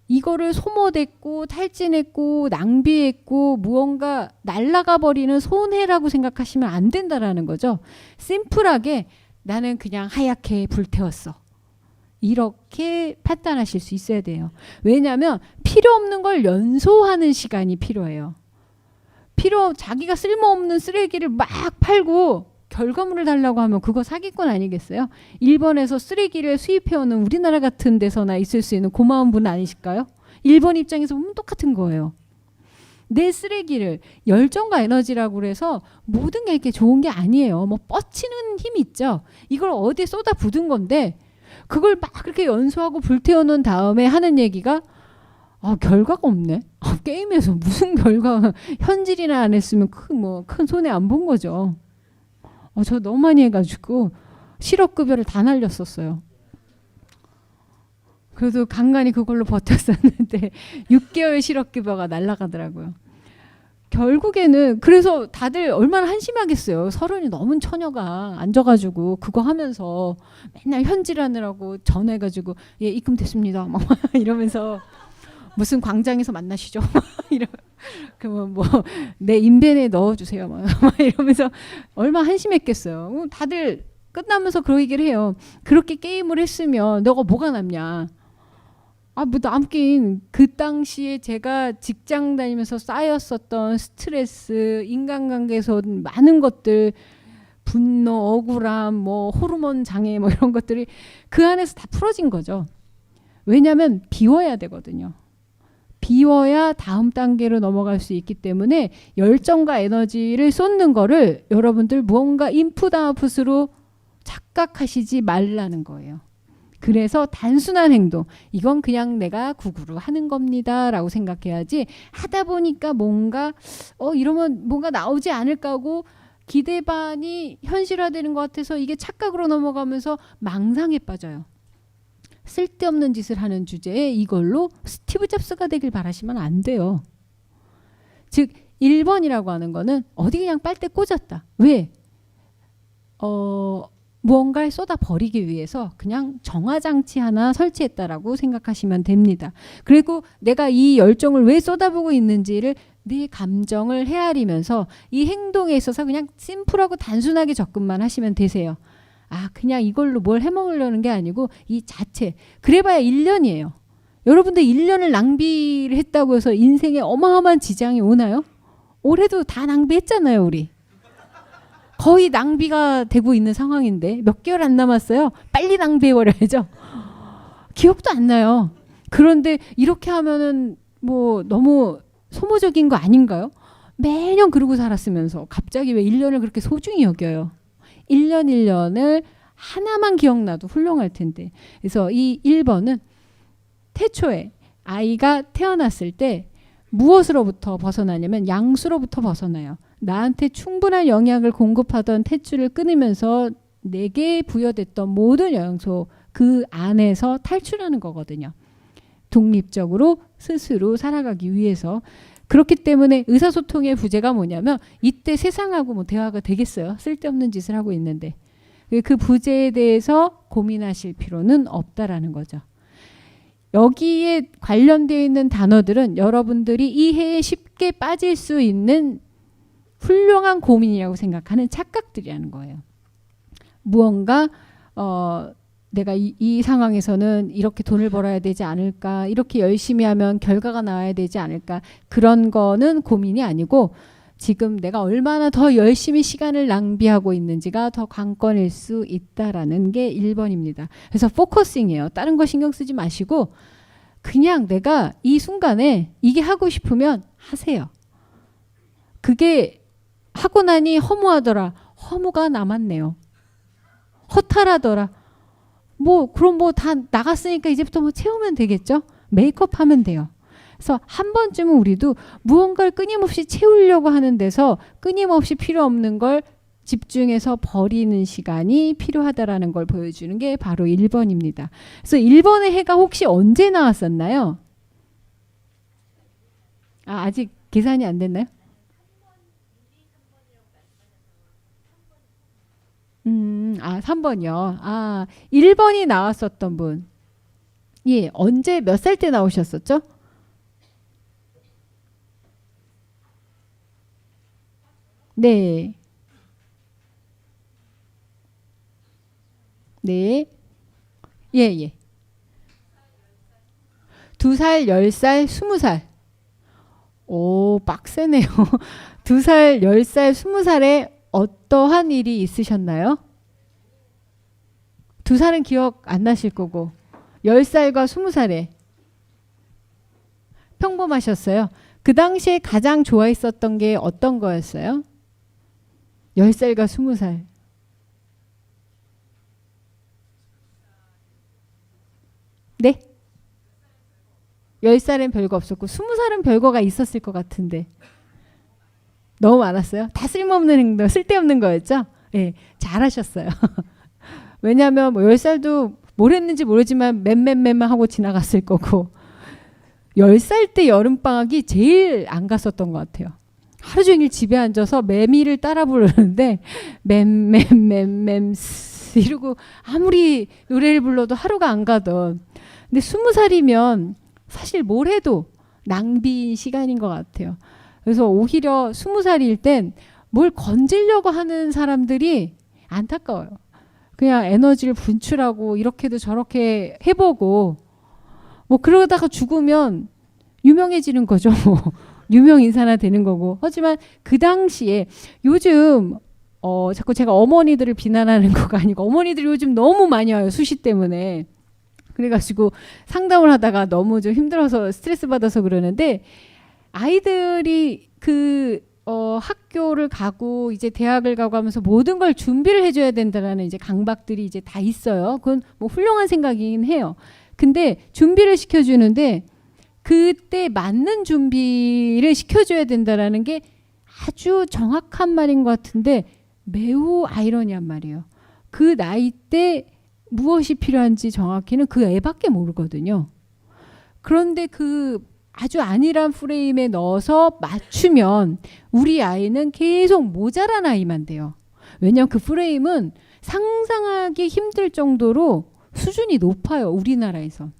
이거를 소모됐고 탈진했고 낭비했고 무언가 날아가 버리는 손해라고 생각하시면 안 된다라는 거죠. 심플하게 나는 그냥 하얗게 불태웠어. 이렇게 판단하실 수 있어야 돼요. 왜냐하면 필요 없는 걸 연소하는 시간이 필요해요. 자기가 쓸모없는 쓰레기를 막 팔고 결과물을 달라고 하면 그거 사기꾼 아니겠어요? 일본에서 쓰레기를 수입해오는 우리나라 같은 데서나 있을 수 있는 고마운 분 아니실까요? 일본 입장에서 보면 똑같은 거예요. 내 쓰레기를 열정과 에너지라고 해서 모든 게 이렇게 좋은 게 아니에요. 뭐 뻗치는 힘이 있죠. 이걸 어디에 쏟아 붓은 건데 그걸 막 그렇게 연소하고 불태워놓은 다음에 하는 얘기가 결과가 없네. 게임에서 무슨 결과 현질이나 안 했으면 큰 손해 안 본 거죠. 저 너무 많이 해가지고 실업급여를 다 날렸었어요. 그래도 간간히 그걸로 버텼었는데 6개월 실업급여가 날아가더라고요. 결국에는 그래서 다들 얼마나 한심하겠어요. 30이 넘은 처녀가 앉아가지고 그거 하면서 맨날 현질하느라고 전화해가지고 예 입금됐습니다 막 이러면서 무슨 광장에서 만나시죠? 그러면 뭐 내 인벤에 넣어주세요. 막 이러면서 얼마 한심했겠어요. 다들 끝나면서 그런 얘기를 해요. 그렇게 게임을 했으면 너가 뭐가 남냐? 뭐 남긴 그 당시에 제가 직장 다니면서 쌓였었던 스트레스, 인간관계에서 많은 것들, 분노, 억울함, 뭐 호르몬 장애 뭐 이런 것들이 그 안에서 다 풀어진 거죠. 왜냐하면 비워야 되거든요. 비워야 다음 단계로 넘어갈 수 있기 때문에 열정과 에너지를 쏟는 거를 여러분들 무언가 인풋 아웃풋으로 착각하시지 말라는 거예요. 그래서 단순한 행동, 이건 그냥 내가 구구로 하는 겁니다 라고 생각해야지 하다 보니까 뭔가 이러면 뭔가 나오지 않을까 하고 기대 반이 현실화되는 것 같아서 이게 착각으로 넘어가면서 망상에 빠져요. 쓸데없는 짓을 하는 주제에 이걸로 스티브 잡스가 되길 바라시면 안 돼요. 즉 1번이라고 하는 거는 어디 그냥 빨대 꽂았다. 왜? 무언가를 쏟아 버리기 위해서 그냥 정화장치 하나 설치했다라고 생각하시면 됩니다. 그리고 내가 이 열정을 왜 쏟아부고 있는지를 내 감정을 헤아리면서 이 행동에 있어서 그냥 심플하고 단순하게 접근만 하시면 되세요. 그냥 이걸로 뭘 해먹으려는 게 아니고 이 자체. 그래봐야 1년이에요. 여러분들 1년을 낭비를 했다고 해서 인생에 어마어마한 지장이 오나요? 올해도 다 낭비했잖아요, 우리. 거의 낭비가 되고 있는 상황인데 몇 개월 안 남았어요. 빨리 낭비해버려야죠. 기억도 안 나요. 그런데 이렇게 하면은 뭐 너무 소모적인 거 아닌가요? 매년 그러고 살았으면서 갑자기 왜 1년을 그렇게 소중히 여겨요? 1년 1년을 하나만 기억나도 훌륭할 텐데. 그래서 이 1번은 태초에 아이가 태어났을 때 무엇으로부터 벗어나냐면 양수로부터 벗어나요. 나한테 충분한 영양을 공급하던 탯줄을 끊으면서 내게 부여됐던 모든 영양소 그 안에서 탈출하는 거거든요. 독립적으로 스스로 살아가기 위해서. 그렇기 때문에 의사소통의 부재가 뭐냐면 이때 세상하고 뭐 대화가 되겠어요. 쓸데없는 짓을 하고 있는데. 그 부재에 대해서 고민하실 필요는 없다라는 거죠. 여기에 관련되어 있는 단어들은 여러분들이 이해에 쉽게 빠질 수 있는 훌륭한 고민이라고 생각하는 착각들이라는 거예요. 무언가 내가 이 상황에서는 이렇게 돈을 벌어야 되지 않을까, 이렇게 열심히 하면 결과가 나와야 되지 않을까, 그런 거는 고민이 아니고 지금 내가 얼마나 더 열심히 시간을 낭비하고 있는지가 더 관건일 수 있다라는 게 1번입니다. 그래서 포커싱이에요. 다른 거 신경 쓰지 마시고 그냥 내가 이 순간에 이게 하고 싶으면 하세요. 그게 하고 나니 허무하더라. 허무가 남았네요. 허탈하더라. 뭐 그럼 뭐 다 나갔으니까 이제부터 뭐 채우면 되겠죠? 메이크업 하면 돼요. 그래서 한 번쯤은 우리도 무언가를 끊임없이 채우려고 하는 데서 끊임없이 필요 없는 걸 집중해서 버리는 시간이 필요하다라는 걸 보여주는 게 바로 1번입니다. 그래서 1번의 해가 혹시 언제 나왔었나요? 아직 계산이 안 됐나요? 3번이요. 1번이 나왔었던 분. 예, 언제 몇 살 때 나오셨었죠? 네. 네. 예, 예. 2살, 10살, 20살. 오, 빡세네요. 2살, 10살, 20살에 어떠한 일이 있으셨나요? 2살은 기억 안 나실 거고 10살과 20살에 평범하셨어요. 그 당시에 가장 좋아했었던 게 어떤 거였어요? 10살과 20살. 네? 10살엔 별거 없었고 20살은 별거가 있었을 것 같은데 너무 많았어요? 다 쓸모없는 행동, 쓸데없는 거였죠? 예, 잘하셨어요. 왜냐하면 뭐 10살도 뭘 했는지 모르지만 맴맴맴 하고 지나갔을 거고 10살 때 여름방학이 제일 안 갔었던 것 같아요. 하루 종일 집에 앉아서 매미를 따라 부르는데 맴맴맴맴 이러고 아무리 노래를 불러도 하루가 안 가던. 근데 20살이면 사실 뭘 해도 낭비인 시간인 것 같아요. 그래서 오히려 20살일 땐 뭘 건지려고 하는 사람들이 안타까워요. 그냥 에너지를 분출하고 이렇게도 저렇게 해보고 뭐 그러다가 죽으면 유명해지는 거죠. 유명 인사나 되는 거고. 하지만 그 당시에 요즘 자꾸 제가 어머니들을 비난하는 거가 아니고 어머니들이 요즘 너무 많이 와요. 수시 때문에. 그래가지고 상담을 하다가 너무 좀 힘들어서 스트레스 받아서 그러는데 아이들이 학교를 가고 이제 대학을 가고 하면서 모든 걸 준비를 해줘야 된다라는 이제 강박들이 이제 다 있어요. 그건 뭐 훌륭한 생각이긴 해요. 근데 준비를 시켜주는데 그때 맞는 준비를 시켜줘야 된다라는 게 아주 정확한 말인 것 같은데 매우 아이러니한 말이에요. 그 나이 때 무엇이 필요한지 정확히는 그 애밖에 모르거든요. 그런데 그 아주 안일한 프레임에 넣어서 맞추면 우리 아이는 계속 모자란 아이만 돼요. 왜냐하면 그 프레임은 상상하기 힘들 정도로 수준이 높아요. 우리나라에서.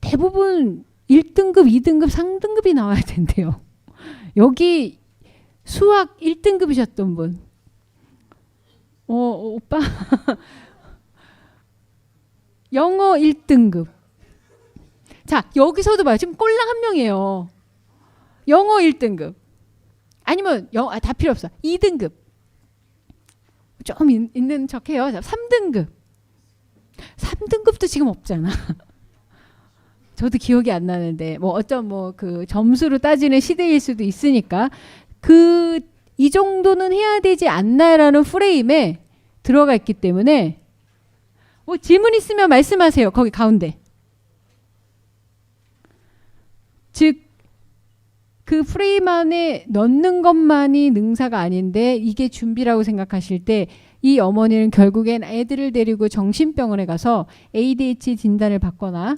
대부분 1등급, 2등급, 3등급이 나와야 된대요. 여기 수학 1등급이셨던 분. 오빠. 영어 1등급. 자, 여기서도 봐요. 지금 꼴랑 한 명이에요. 영어 1등급. 아니면 다 필요 없어. 2등급. 좀 있는 척해요. 3등급. 3등급도 지금 없잖아. 저도 기억이 안 나는데 뭐 어떤 뭐 그 점수로 따지는 시대일 수도 있으니까 그 이 정도는 해야 되지 않나라는 프레임에 들어가 있기 때문에 뭐 질문 있으면 말씀하세요. 거기 가운데. 즉 그 프레임 안에 넣는 것만이 능사가 아닌데 이게 준비라고 생각하실 때 이 어머니는 결국엔 애들을 데리고 정신병원에 가서 ADHD 진단을 받거나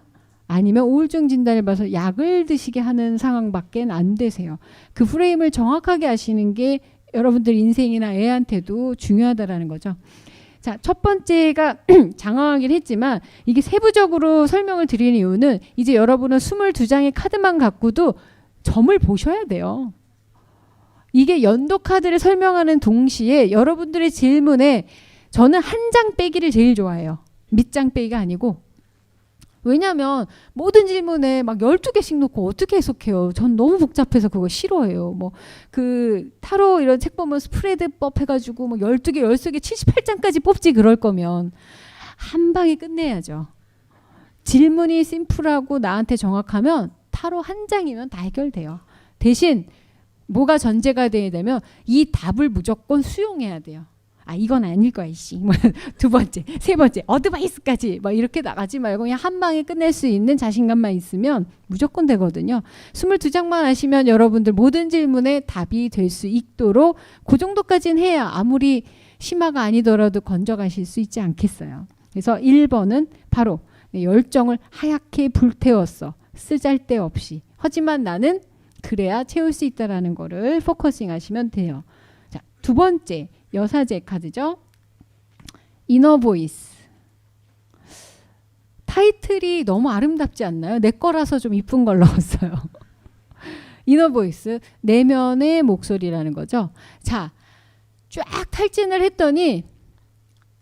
아니면 우울증 진단을 받아서 약을 드시게 하는 상황밖에 안 되세요. 그 프레임을 정확하게 아시는 게 여러분들 인생이나 애한테도 중요하다라는 거죠. 자, 첫 번째가 장황하긴 했지만 이게 세부적으로 설명을 드리는 이유는 이제 여러분은 22장의 카드만 갖고도 점을 보셔야 돼요. 이게 연도 카드를 설명하는 동시에 여러분들의 질문에 저는 한 장 빼기를 제일 좋아해요. 밑장 빼기가 아니고. 왜냐하면 모든 질문에 막 12개씩 놓고 어떻게 해석해요. 전 너무 복잡해서 그거 싫어해요. 뭐 그 타로 이런 책 보면 스프레드법 해가지고 뭐 12개, 13개, 78장까지 뽑지 그럴 거면 한 방에 끝내야죠. 질문이 심플하고 나한테 정확하면 타로 한 장이면 다 해결돼요. 대신 뭐가 전제가 돼야 되면 이 답을 무조건 수용해야 돼요. 아 이건 아닐 거야 이씨. 두 번째, 세 번째 어드바이스까지 막 이렇게 나가지 말고 그냥 한 방에 끝낼 수 있는 자신감만 있으면 무조건 되거든요. 22장만 하시면 여러분들 모든 질문에 답이 될 수 있도록 그 정도까지는 해야 아무리 심화가 아니더라도 건져가실 수 있지 않겠어요. 그래서 1번은 바로 열정을 하얗게 불태웠어. 쓰잘데없이. 하지만 나는 그래야 채울 수 있다라는 거를 포커싱 하시면 돼요. 자, 두 번째 여사제 카드죠. 이너 보이스. 타이틀이 너무 아름답지 않나요? 내 거라서 좀 이쁜 걸 넣었어요. 이너 보이스, 내면의 목소리라는 거죠. 자, 쫙 탈진을 했더니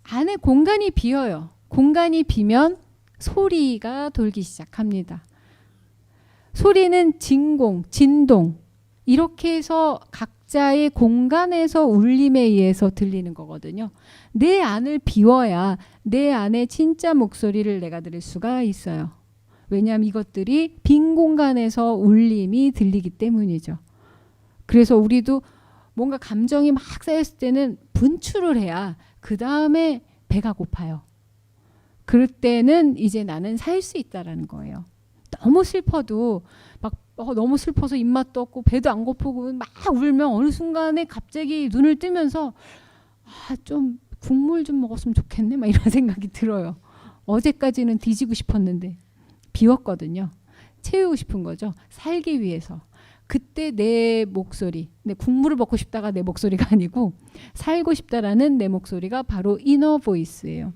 안에 공간이 비어요. 공간이 비면 소리가 돌기 시작합니다. 소리는 진공, 진동 이렇게 해서 각자의 공간에서 울림에 의해서 들리는 거거든요. 내 안을 비워야 내 안에 진짜 목소리를 내가 들을 수가 있어요. 왜냐하면 이것들이 빈 공간에서 울림이 들리기 때문이죠. 그래서 우리도 뭔가 감정이 막 쌓였을 때는 분출을 해야 그 다음에 배가 고파요. 그럴 때는 이제 나는 살 수 있다라는 거예요. 너무 슬퍼도 막 너무 슬퍼서 입맛도 없고 배도 안 고프고 막 울면 어느 순간에 갑자기 눈을 뜨면서 아, 좀 국물 좀 먹었으면 좋겠네 막 이런 생각이 들어요. 어제까지는 뒤지고 싶었는데 비웠거든요. 채우고 싶은 거죠. 살기 위해서. 그때 내 목소리, 내 국물을 먹고 싶다가 내 목소리가 아니고 살고 싶다라는 내 목소리가 바로 이너 보이스예요.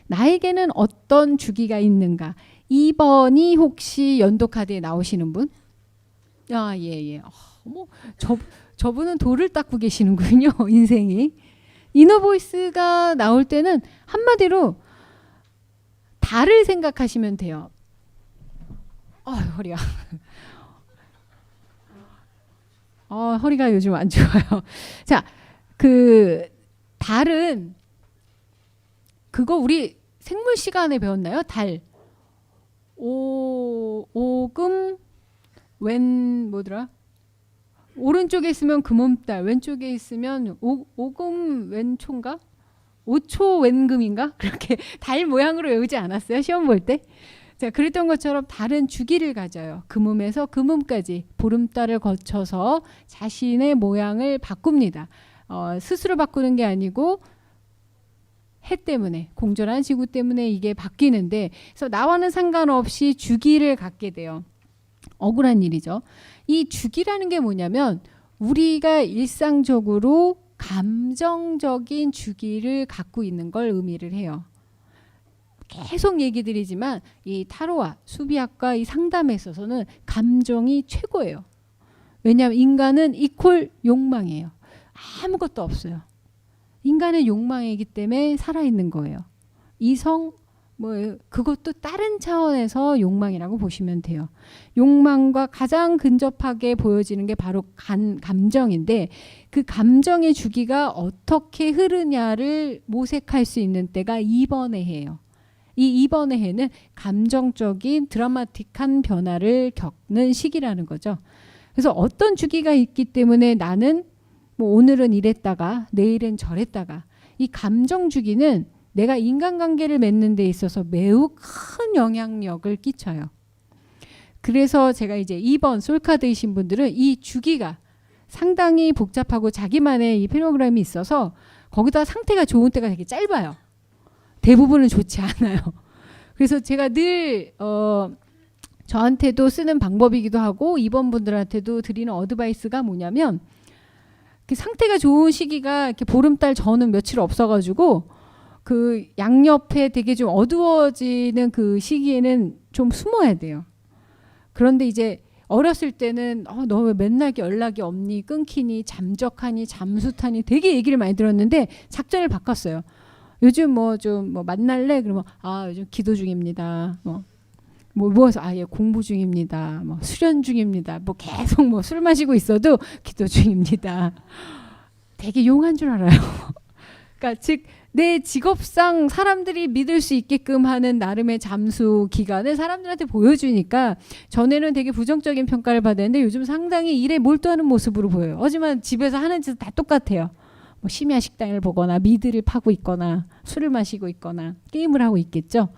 나에게는 어떤 주기가 있는가? 2번이 혹시 연도 카드에 나오시는 분? 아, 예. 뭐 저분은 돌을 닦고 계시는군요. 인생이. 이너 보이스가 나올 때는 한마디로 달을 생각하시면 돼요. 허리가. 허리가 요즘 안 좋아요. 자, 그 달은 그거 우리 생물 시간에 배웠나요? 달. 오금 왼 뭐더라? 오른쪽에 있으면 금음달, 왼쪽에 있으면 오금 왼초인가? 5초 왼금인가? 그렇게 달 모양으로 외우지 않았어요? 시험 볼 때? 자, 그랬던 것처럼 달은 주기를 가져요. 금음에서 금음까지 보름달을 거쳐서 자신의 모양을 바꿉니다. 스스로 바꾸는 게 아니고 해 때문에, 공전한 지구 때문에 이게 바뀌는데, 그래서 나와는 상관없이 주기를 갖게 돼요. 억울한 일이죠. 이 주기라는 게 뭐냐면 우리가 일상적으로 감정적인 주기를 갖고 있는 걸 의미를 해요. 계속 얘기 드리지만 이 타로와 수비학과 이 상담에 있어서는 감정이 최고예요. 왜냐하면 인간은 이퀄 욕망이에요. 아무것도 없어요. 인간의 욕망이기 때문에 살아있는 거예요. 이성 뭐 그것도 다른 차원에서 욕망이라고 보시면 돼요. 욕망과 가장 근접하게 보여지는 게 바로 감정인데 그 감정의 주기가 어떻게 흐르냐를 모색할 수 있는 때가 2번에 해요. 이 2번의 해는 감정적인 드라마틱한 변화를 겪는 시기라는 거죠. 그래서 어떤 주기가 있기 때문에 나는 뭐 오늘은 이랬다가 내일은 저랬다가, 이 감정 주기는 내가 인간관계를 맺는 데 있어서 매우 큰 영향력을 끼쳐요. 그래서 제가 이제 2번 솔카드이신 분들은 이 주기가 상당히 복잡하고 자기만의 이 프로그램이 있어서 거기다 상태가 좋은 때가 되게 짧아요. 대부분은 좋지 않아요. 그래서 제가 늘 저한테도 쓰는 방법이기도 하고 2번 분들한테도 드리는 어드바이스가 뭐냐면, 상태가 좋은 시기가 이렇게 보름달 전은 며칠 없어가지고 그 양옆에 되게 좀 어두워지는 그 시기에는 좀 숨어야 돼요. 그런데 이제 어렸을 때는 너 왜 맨날 연락이 없니, 끊기니, 잠적하니, 잠수타니 되게 얘기를 많이 들었는데 작전을 바꿨어요. 요즘 뭐 좀 뭐 만날래? 그러면 요즘 기도 중입니다. 뭐해서 예, 공부 중입니다. 뭐 수련 중입니다. 뭐 계속 뭐 술 마시고 있어도 기도 중입니다. 되게 용한 줄 알아요. 그러니까 즉 내 직업상 사람들이 믿을 수 있게끔 하는 나름의 잠수 기간을 사람들한테 보여주니까 전에는 되게 부정적인 평가를 받았는데 요즘 상당히 일에 몰두하는 모습으로 보여요. 하지만 집에서 하는 짓은 다 똑같아요. 뭐 심야 식당을 보거나 미드를 파고 있거나 술을 마시고 있거나 게임을 하고 있겠죠.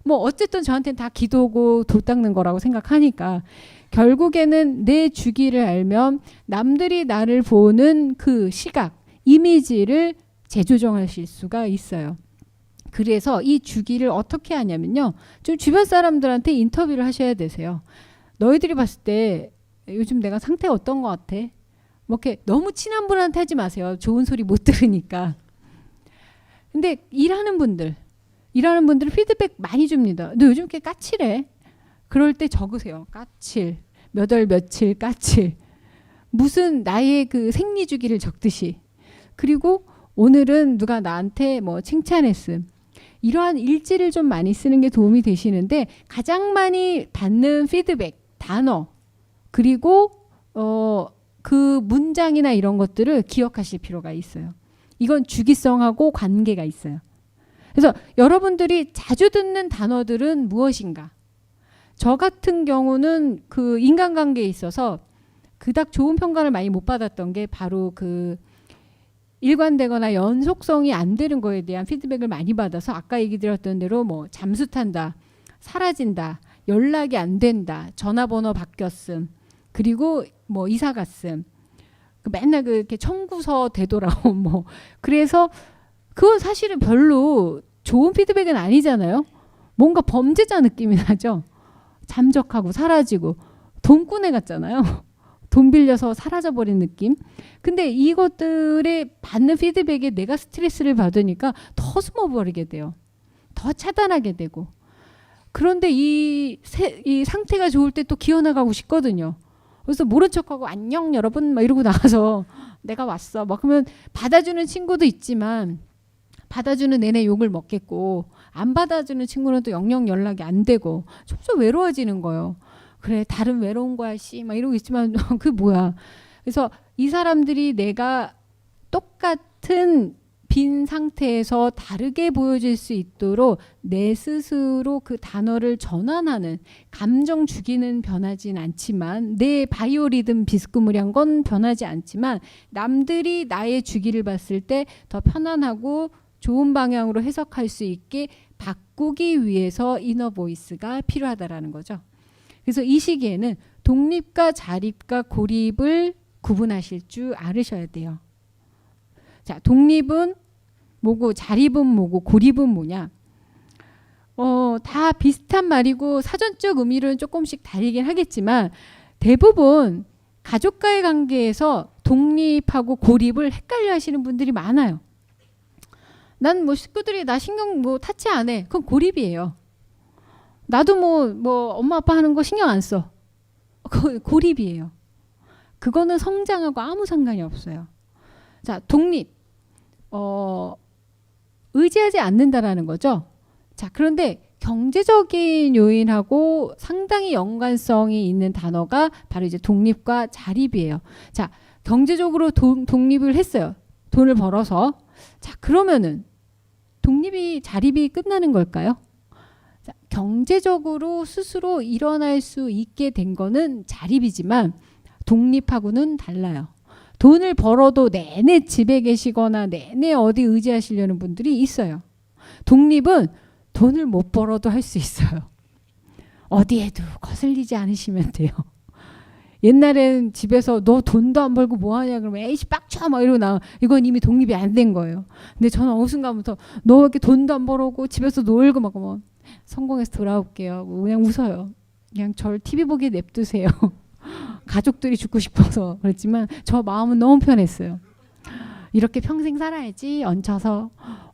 뭐 어쨌든 저한테는 다 기도고 도 닦는 거라고 생각하니까 결국에는 내 주기를 알면 남들이 나를 보는 그 시각, 이미지를 재조정하실 수가 있어요. 그래서 이 주기를 어떻게 하냐면요. 좀 주변 사람들한테 인터뷰를 하셔야 되세요. 너희들이 봤을 때 요즘 내가 상태가 어떤 것 같아? 뭐 이렇게 너무 친한 분한테 하지 마세요. 좋은 소리 못 들으니까. 근데 일하는 분들은 피드백 많이 줍니다. 너 요즘 이렇게 까칠해? 그럴 때 적으세요. 까칠. 몇 월 며칠 까칠. 무슨 나의 그 생리 주기를 적듯이. 그리고 오늘은 누가 나한테 뭐 칭찬했음. 이러한 일지를 좀 많이 쓰는 게 도움이 되시는데 가장 많이 받는 피드백, 단어, 그리고 그 문장이나 이런 것들을 기억하실 필요가 있어요. 이건 주기성하고 관계가 있어요. 그래서 여러분들이 자주 듣는 단어들은 무엇인가? 저 같은 경우는 그 인간관계에 있어서 그닥 좋은 평가를 많이 못 받았던 게 바로 그 일관되거나 연속성이 안 되는 거에 대한 피드백을 많이 받아서 아까 얘기 드렸던 대로 뭐 잠수 탄다, 사라진다, 연락이 안 된다, 전화번호 바뀌었음, 그리고 뭐 이사 갔음, 맨날 그렇게 청구서 되돌아옴 뭐. 그래서 그건 사실은 별로 좋은 피드백은 아니잖아요. 뭔가 범죄자 느낌이 나죠. 잠적하고 사라지고 돈꾼애 같잖아요. 돈 빌려서 사라져버린 느낌. 근데 이것들에 받는 피드백에 내가 스트레스를 받으니까 더 숨어버리게 돼요. 더 차단하게 되고. 그런데 이 상태가 좋을 때 또 기어나가고 싶거든요. 그래서 모른 척하고 안녕 여러분 막 이러고 나가서 내가 왔어. 막 그러면 받아주는 친구도 있지만 받아주는 내내 욕을 먹겠고 안 받아주는 친구는 또 영영 연락이 안 되고 점점 외로워지는 거예요. 그래 다른 외로운 거야 씨 막 이러고 있지만 그게 뭐야. 그래서 이 사람들이 내가 똑같은 빈 상태에서 다르게 보여질 수 있도록 내 스스로 그 단어를 전환하는, 감정 주기는 변하진 않지만 내 바이오리듬 비스무리한 건 변하지 않지만 남들이 나의 주기를 봤을 때 더 편안하고 좋은 방향으로 해석할 수 있게 바꾸기 위해서 이너 보이스가 필요하다라는 거죠. 그래서 이 시기에는 독립과 자립과 고립을 구분하실 줄 알으셔야 돼요. 자, 독립은 뭐고 자립은 뭐고 고립은 뭐냐? 다 비슷한 말이고 사전적 의미는 조금씩 다르긴 하겠지만 대부분 가족과의 관계에서 독립하고 고립을 헷갈려 하시는 분들이 많아요. 난 뭐 식구들이 나 신경 뭐 타치 안 해. 그건 고립이에요. 나도 뭐 엄마 아빠 하는 거 신경 안 써. 그건 고립이에요. 그거는 성장하고 아무 상관이 없어요. 자, 독립. 의지하지 않는다라는 거죠. 자, 그런데 경제적인 요인하고 상당히 연관성이 있는 단어가 바로 이제 독립과 자립이에요. 자, 경제적으로 독립을 했어요. 돈을 벌어서. 자, 그러면은 독립이 자립이 끝나는 걸까요? 경제적으로 스스로 일어날 수 있게 된 거는 자립이지만 독립하고는 달라요. 돈을 벌어도 내내 집에 계시거나 내내 어디 의지하시려는 분들이 있어요. 독립은 돈을 못 벌어도 할 수 있어요. 어디에도 거슬리지 않으시면 돼요. 옛날엔 집에서 너 돈도 안 벌고 뭐하냐 그러면 에이씨 빡쳐 막 이러고 나와. 이건 이미 독립이 안 된 거예요. 근데 저는 어느 순간부터 너 이렇게 돈도 안 벌고 집에서 놀고 막 뭐 성공해서 돌아올게요. 그냥 웃어요. 그냥 저를 TV 보기에 냅두세요. 가족들이 죽고 싶어서 그랬지만 저 마음은 너무 편했어요. 이렇게 평생 살아야지 얹혀서.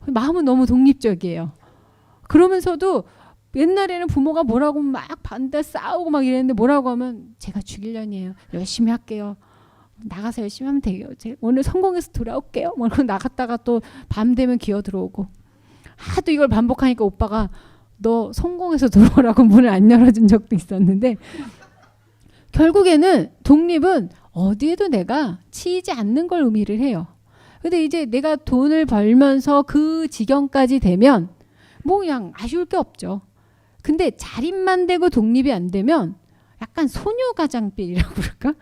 마음은 너무 독립적이에요. 그러면서도 옛날에는 부모가 뭐라고 막 반대 싸우고 막 이랬는데 뭐라고 하면 제가 죽일년이에요. 열심히 할게요. 나가서 열심히 하면 돼요. 오늘 성공해서 돌아올게요. 뭐 나갔다가 또 밤 되면 기어 들어오고. 하도 이걸 반복하니까 오빠가 너 성공해서 들어오라고 문을 안 열어준 적도 있었는데 결국에는 독립은 어디에도 내가 치이지 않는 걸 의미를 해요. 근데 이제 내가 돈을 벌면서 그 지경까지 되면 뭐 그냥 아쉬울 게 없죠. 근데 자립만 되고 독립이 안 되면 약간 소녀가장빌이라고 그럴까?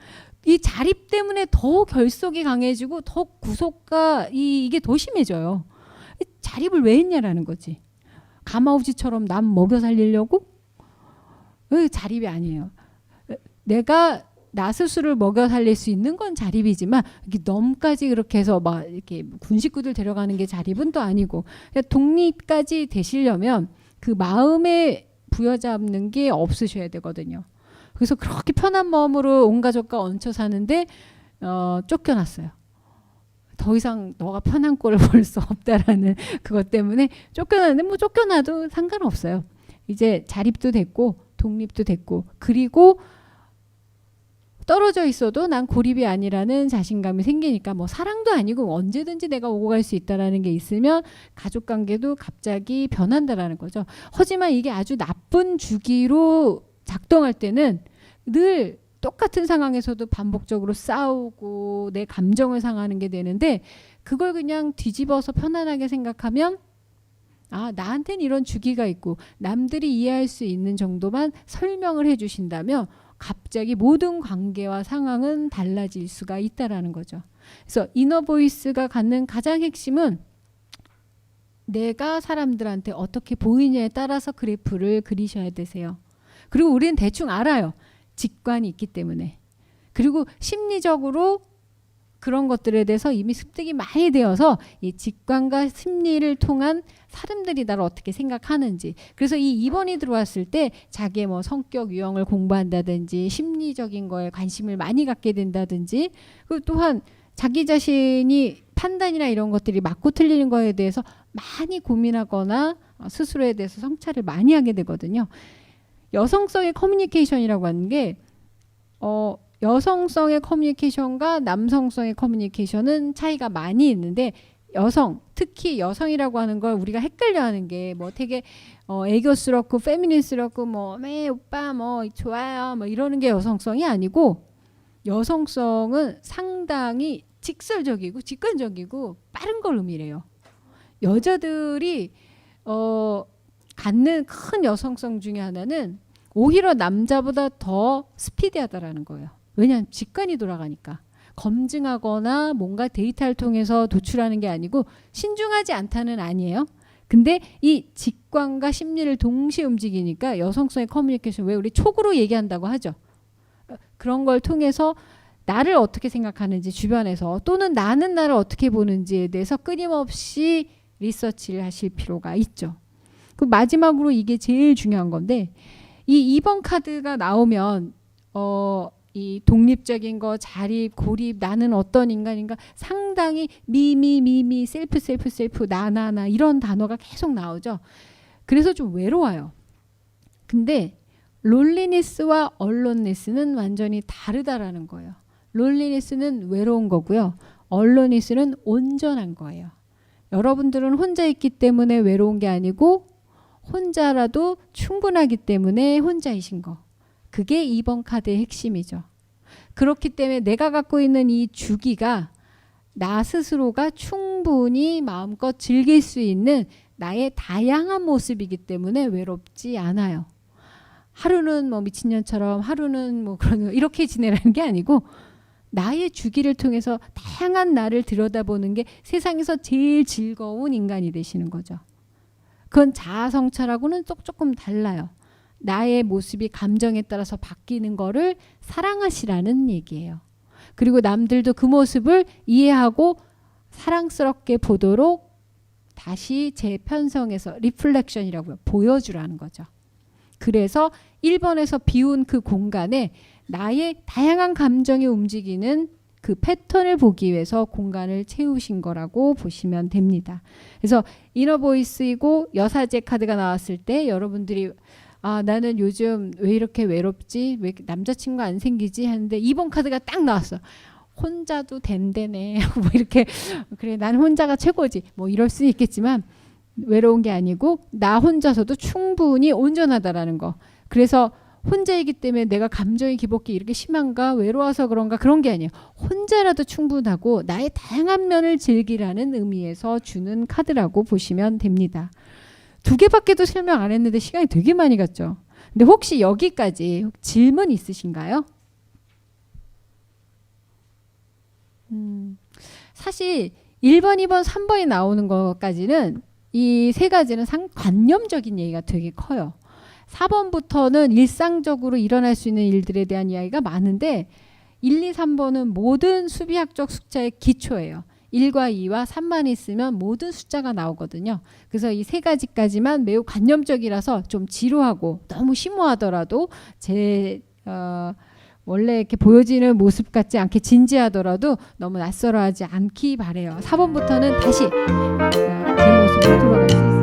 이 자립 때문에 더 결속이 강해지고 더 구속과 이게 더 심해져요. 자립을 왜 했냐라는 거지. 가마우지처럼 남 먹여 살리려고? 자립이 아니에요. 내가 나 스스로를 먹여 살릴 수 있는 건 자립이지만 이렇게 넘까지 그렇게 해서 막 이렇게 군 식구들 데려가는 게 자립은 또 아니고 독립까지 되시려면 그 마음에 부여잡는 게 없으셔야 되거든요. 그래서 그렇게 편한 마음으로 온 가족과 얹혀 사는데 쫓겨났어요. 더 이상 너가 편한 꼴을 볼 수 없다라는 그것 때문에 쫓겨났는데 뭐 쫓겨나도 상관없어요. 이제 자립도 됐고 독립도 됐고 그리고 떨어져 있어도 난 고립이 아니라는 자신감이 생기니까 뭐 사랑도 아니고 언제든지 내가 오고 갈 수 있다라는 게 있으면 가족관계도 갑자기 변한다라는 거죠. 하지만 이게 아주 나쁜 주기로 작동할 때는 늘 똑같은 상황에서도 반복적으로 싸우고 내 감정을 상하는 게 되는데 그걸 그냥 뒤집어서 편안하게 생각하면 아, 나한테는 이런 주기가 있고 남들이 이해할 수 있는 정도만 설명을 해주신다면 갑자기 모든 관계와 상황은 달라질 수가 있다라는 거죠. 그래서 이너 보이스가 갖는 가장 핵심은 내가 사람들한테 어떻게 보이냐에 따라서 그래프를 그리셔야 되세요. 그리고 우리는 대충 알아요. 직관이 있기 때문에. 그리고 심리적으로 그런 것들에 대해서 이미 습득이 많이 되어서 이 직관과 심리를 통한 사람들이 나를 어떻게 생각하는지. 그래서 이 2번이 들어왔을 때 자기의 뭐 성격 유형을 공부한다든지 심리적인 거에 관심을 많이 갖게 된다든지 그리고 또한 자기 자신이 판단이나 이런 것들이 맞고 틀리는 거에 대해서 많이 고민하거나 스스로에 대해서 성찰을 많이 하게 되거든요. 여성성의 커뮤니케이션이라고 하는 게 여성성의 커뮤니케이션과 남성성의 커뮤니케이션은 차이가 많이 있는데 여성, 특히 여성이라고 하는 걸 우리가 헷갈려하는 게 뭐 되게 애교스럽고 페미니스럽고 뭐 오빠 뭐 좋아요 뭐 이러는 게 여성성이 아니고 여성성은 상당히 직설적이고 직관적이고 빠른 걸 의미해요. 여자들이 갖는 큰 여성성 중에 하나는 오히려 남자보다 더 스피디하다라는 거예요. 왜냐하면 직관이 돌아가니까. 검증하거나 뭔가 데이터를 통해서 도출하는 게 아니고 신중하지 않다는 아니에요. 근데 이 직관과 심리를 동시에 움직이니까 여성성의 커뮤니케이션 왜 우리 촉으로 얘기한다고 하죠. 그런 걸 통해서 나를 어떻게 생각하는지 주변에서 또는 나는 나를 어떻게 보는지에 대해서 끊임없이 리서치를 하실 필요가 있죠. 그 마지막으로 이게 제일 중요한 건데 이 2번 카드가 나오면 이 독립적인 거, 자립, 고립, 나는 어떤 인간인가 상당히 미미, 셀프 나 이런 단어가 계속 나오죠. 그래서 좀 외로워요. 근데 롤리니스와 얼론니스는 완전히 다르다라는 거예요. 롤리니스는 외로운 거고요. 얼론니스는 온전한 거예요. 여러분들은 혼자 있기 때문에 외로운 게 아니고 혼자라도 충분하기 때문에 혼자이신 거. 그게 2번 카드의 핵심이죠. 그렇기 때문에 내가 갖고 있는 이 주기가 나 스스로가 충분히 마음껏 즐길 수 있는 나의 다양한 모습이기 때문에 외롭지 않아요. 하루는 뭐 미친년처럼 하루는 뭐 그런 이렇게 지내라는 게 아니고 나의 주기를 통해서 다양한 나를 들여다보는 게 세상에서 제일 즐거운 인간이 되시는 거죠. 그건 자아성찰하고는 조금 달라요. 나의 모습이 감정에 따라서 바뀌는 거를 사랑하시라는 얘기예요. 그리고 남들도 그 모습을 이해하고 사랑스럽게 보도록 다시 재편성해서 리플렉션이라고 보여주라는 거죠. 그래서 1번에서 비운 그 공간에 나의 다양한 감정이 움직이는 그 패턴을 보기 위해서 공간을 채우신 거라고 보시면 됩니다. 그래서 이너보이스이고 여사제 카드가 나왔을 때 여러분들이 나는 요즘 왜 이렇게 외롭지? 왜 남자친구가 안 생기지? 하는데 2번 카드가 딱 나왔어. 혼자도 된대네. 뭐 이렇게 그래 난 혼자가 최고지. 뭐 이럴 수 있겠지만 외로운 게 아니고 나 혼자서도 충분히 온전하다라는 거. 그래서 혼자이기 때문에 내가 감정의 기복기 이렇게 심한가 외로워서 그런가 그런 게 아니에요. 혼자라도 충분하고 나의 다양한 면을 즐기라는 의미에서 주는 카드라고 보시면 됩니다. 2개밖에도 설명 안 했는데 시간이 되게 많이 갔죠. 근데 혹시 여기까지 질문 있으신가요? 사실 1번, 2번, 3번이 나오는 것까지는 이 3가지는 관념적인 얘기가 되게 커요. 4번부터는 일상적으로 일어날 수 있는 일들에 대한 이야기가 많은데 1, 2, 3번은 모든 수비학적 숫자의 기초예요. 1과 2와 3만 있으면 모든 숫자가 나오거든요. 그래서 이 3가지까지만 매우 관념적이라서 좀 지루하고 너무 심오하더라도 원래 이렇게 보여지는 모습 같지 않게 진지하더라도 너무 낯설어하지 않기 바래요. 4번부터는 다시 제 모습으로 돌아갈 수 있어요.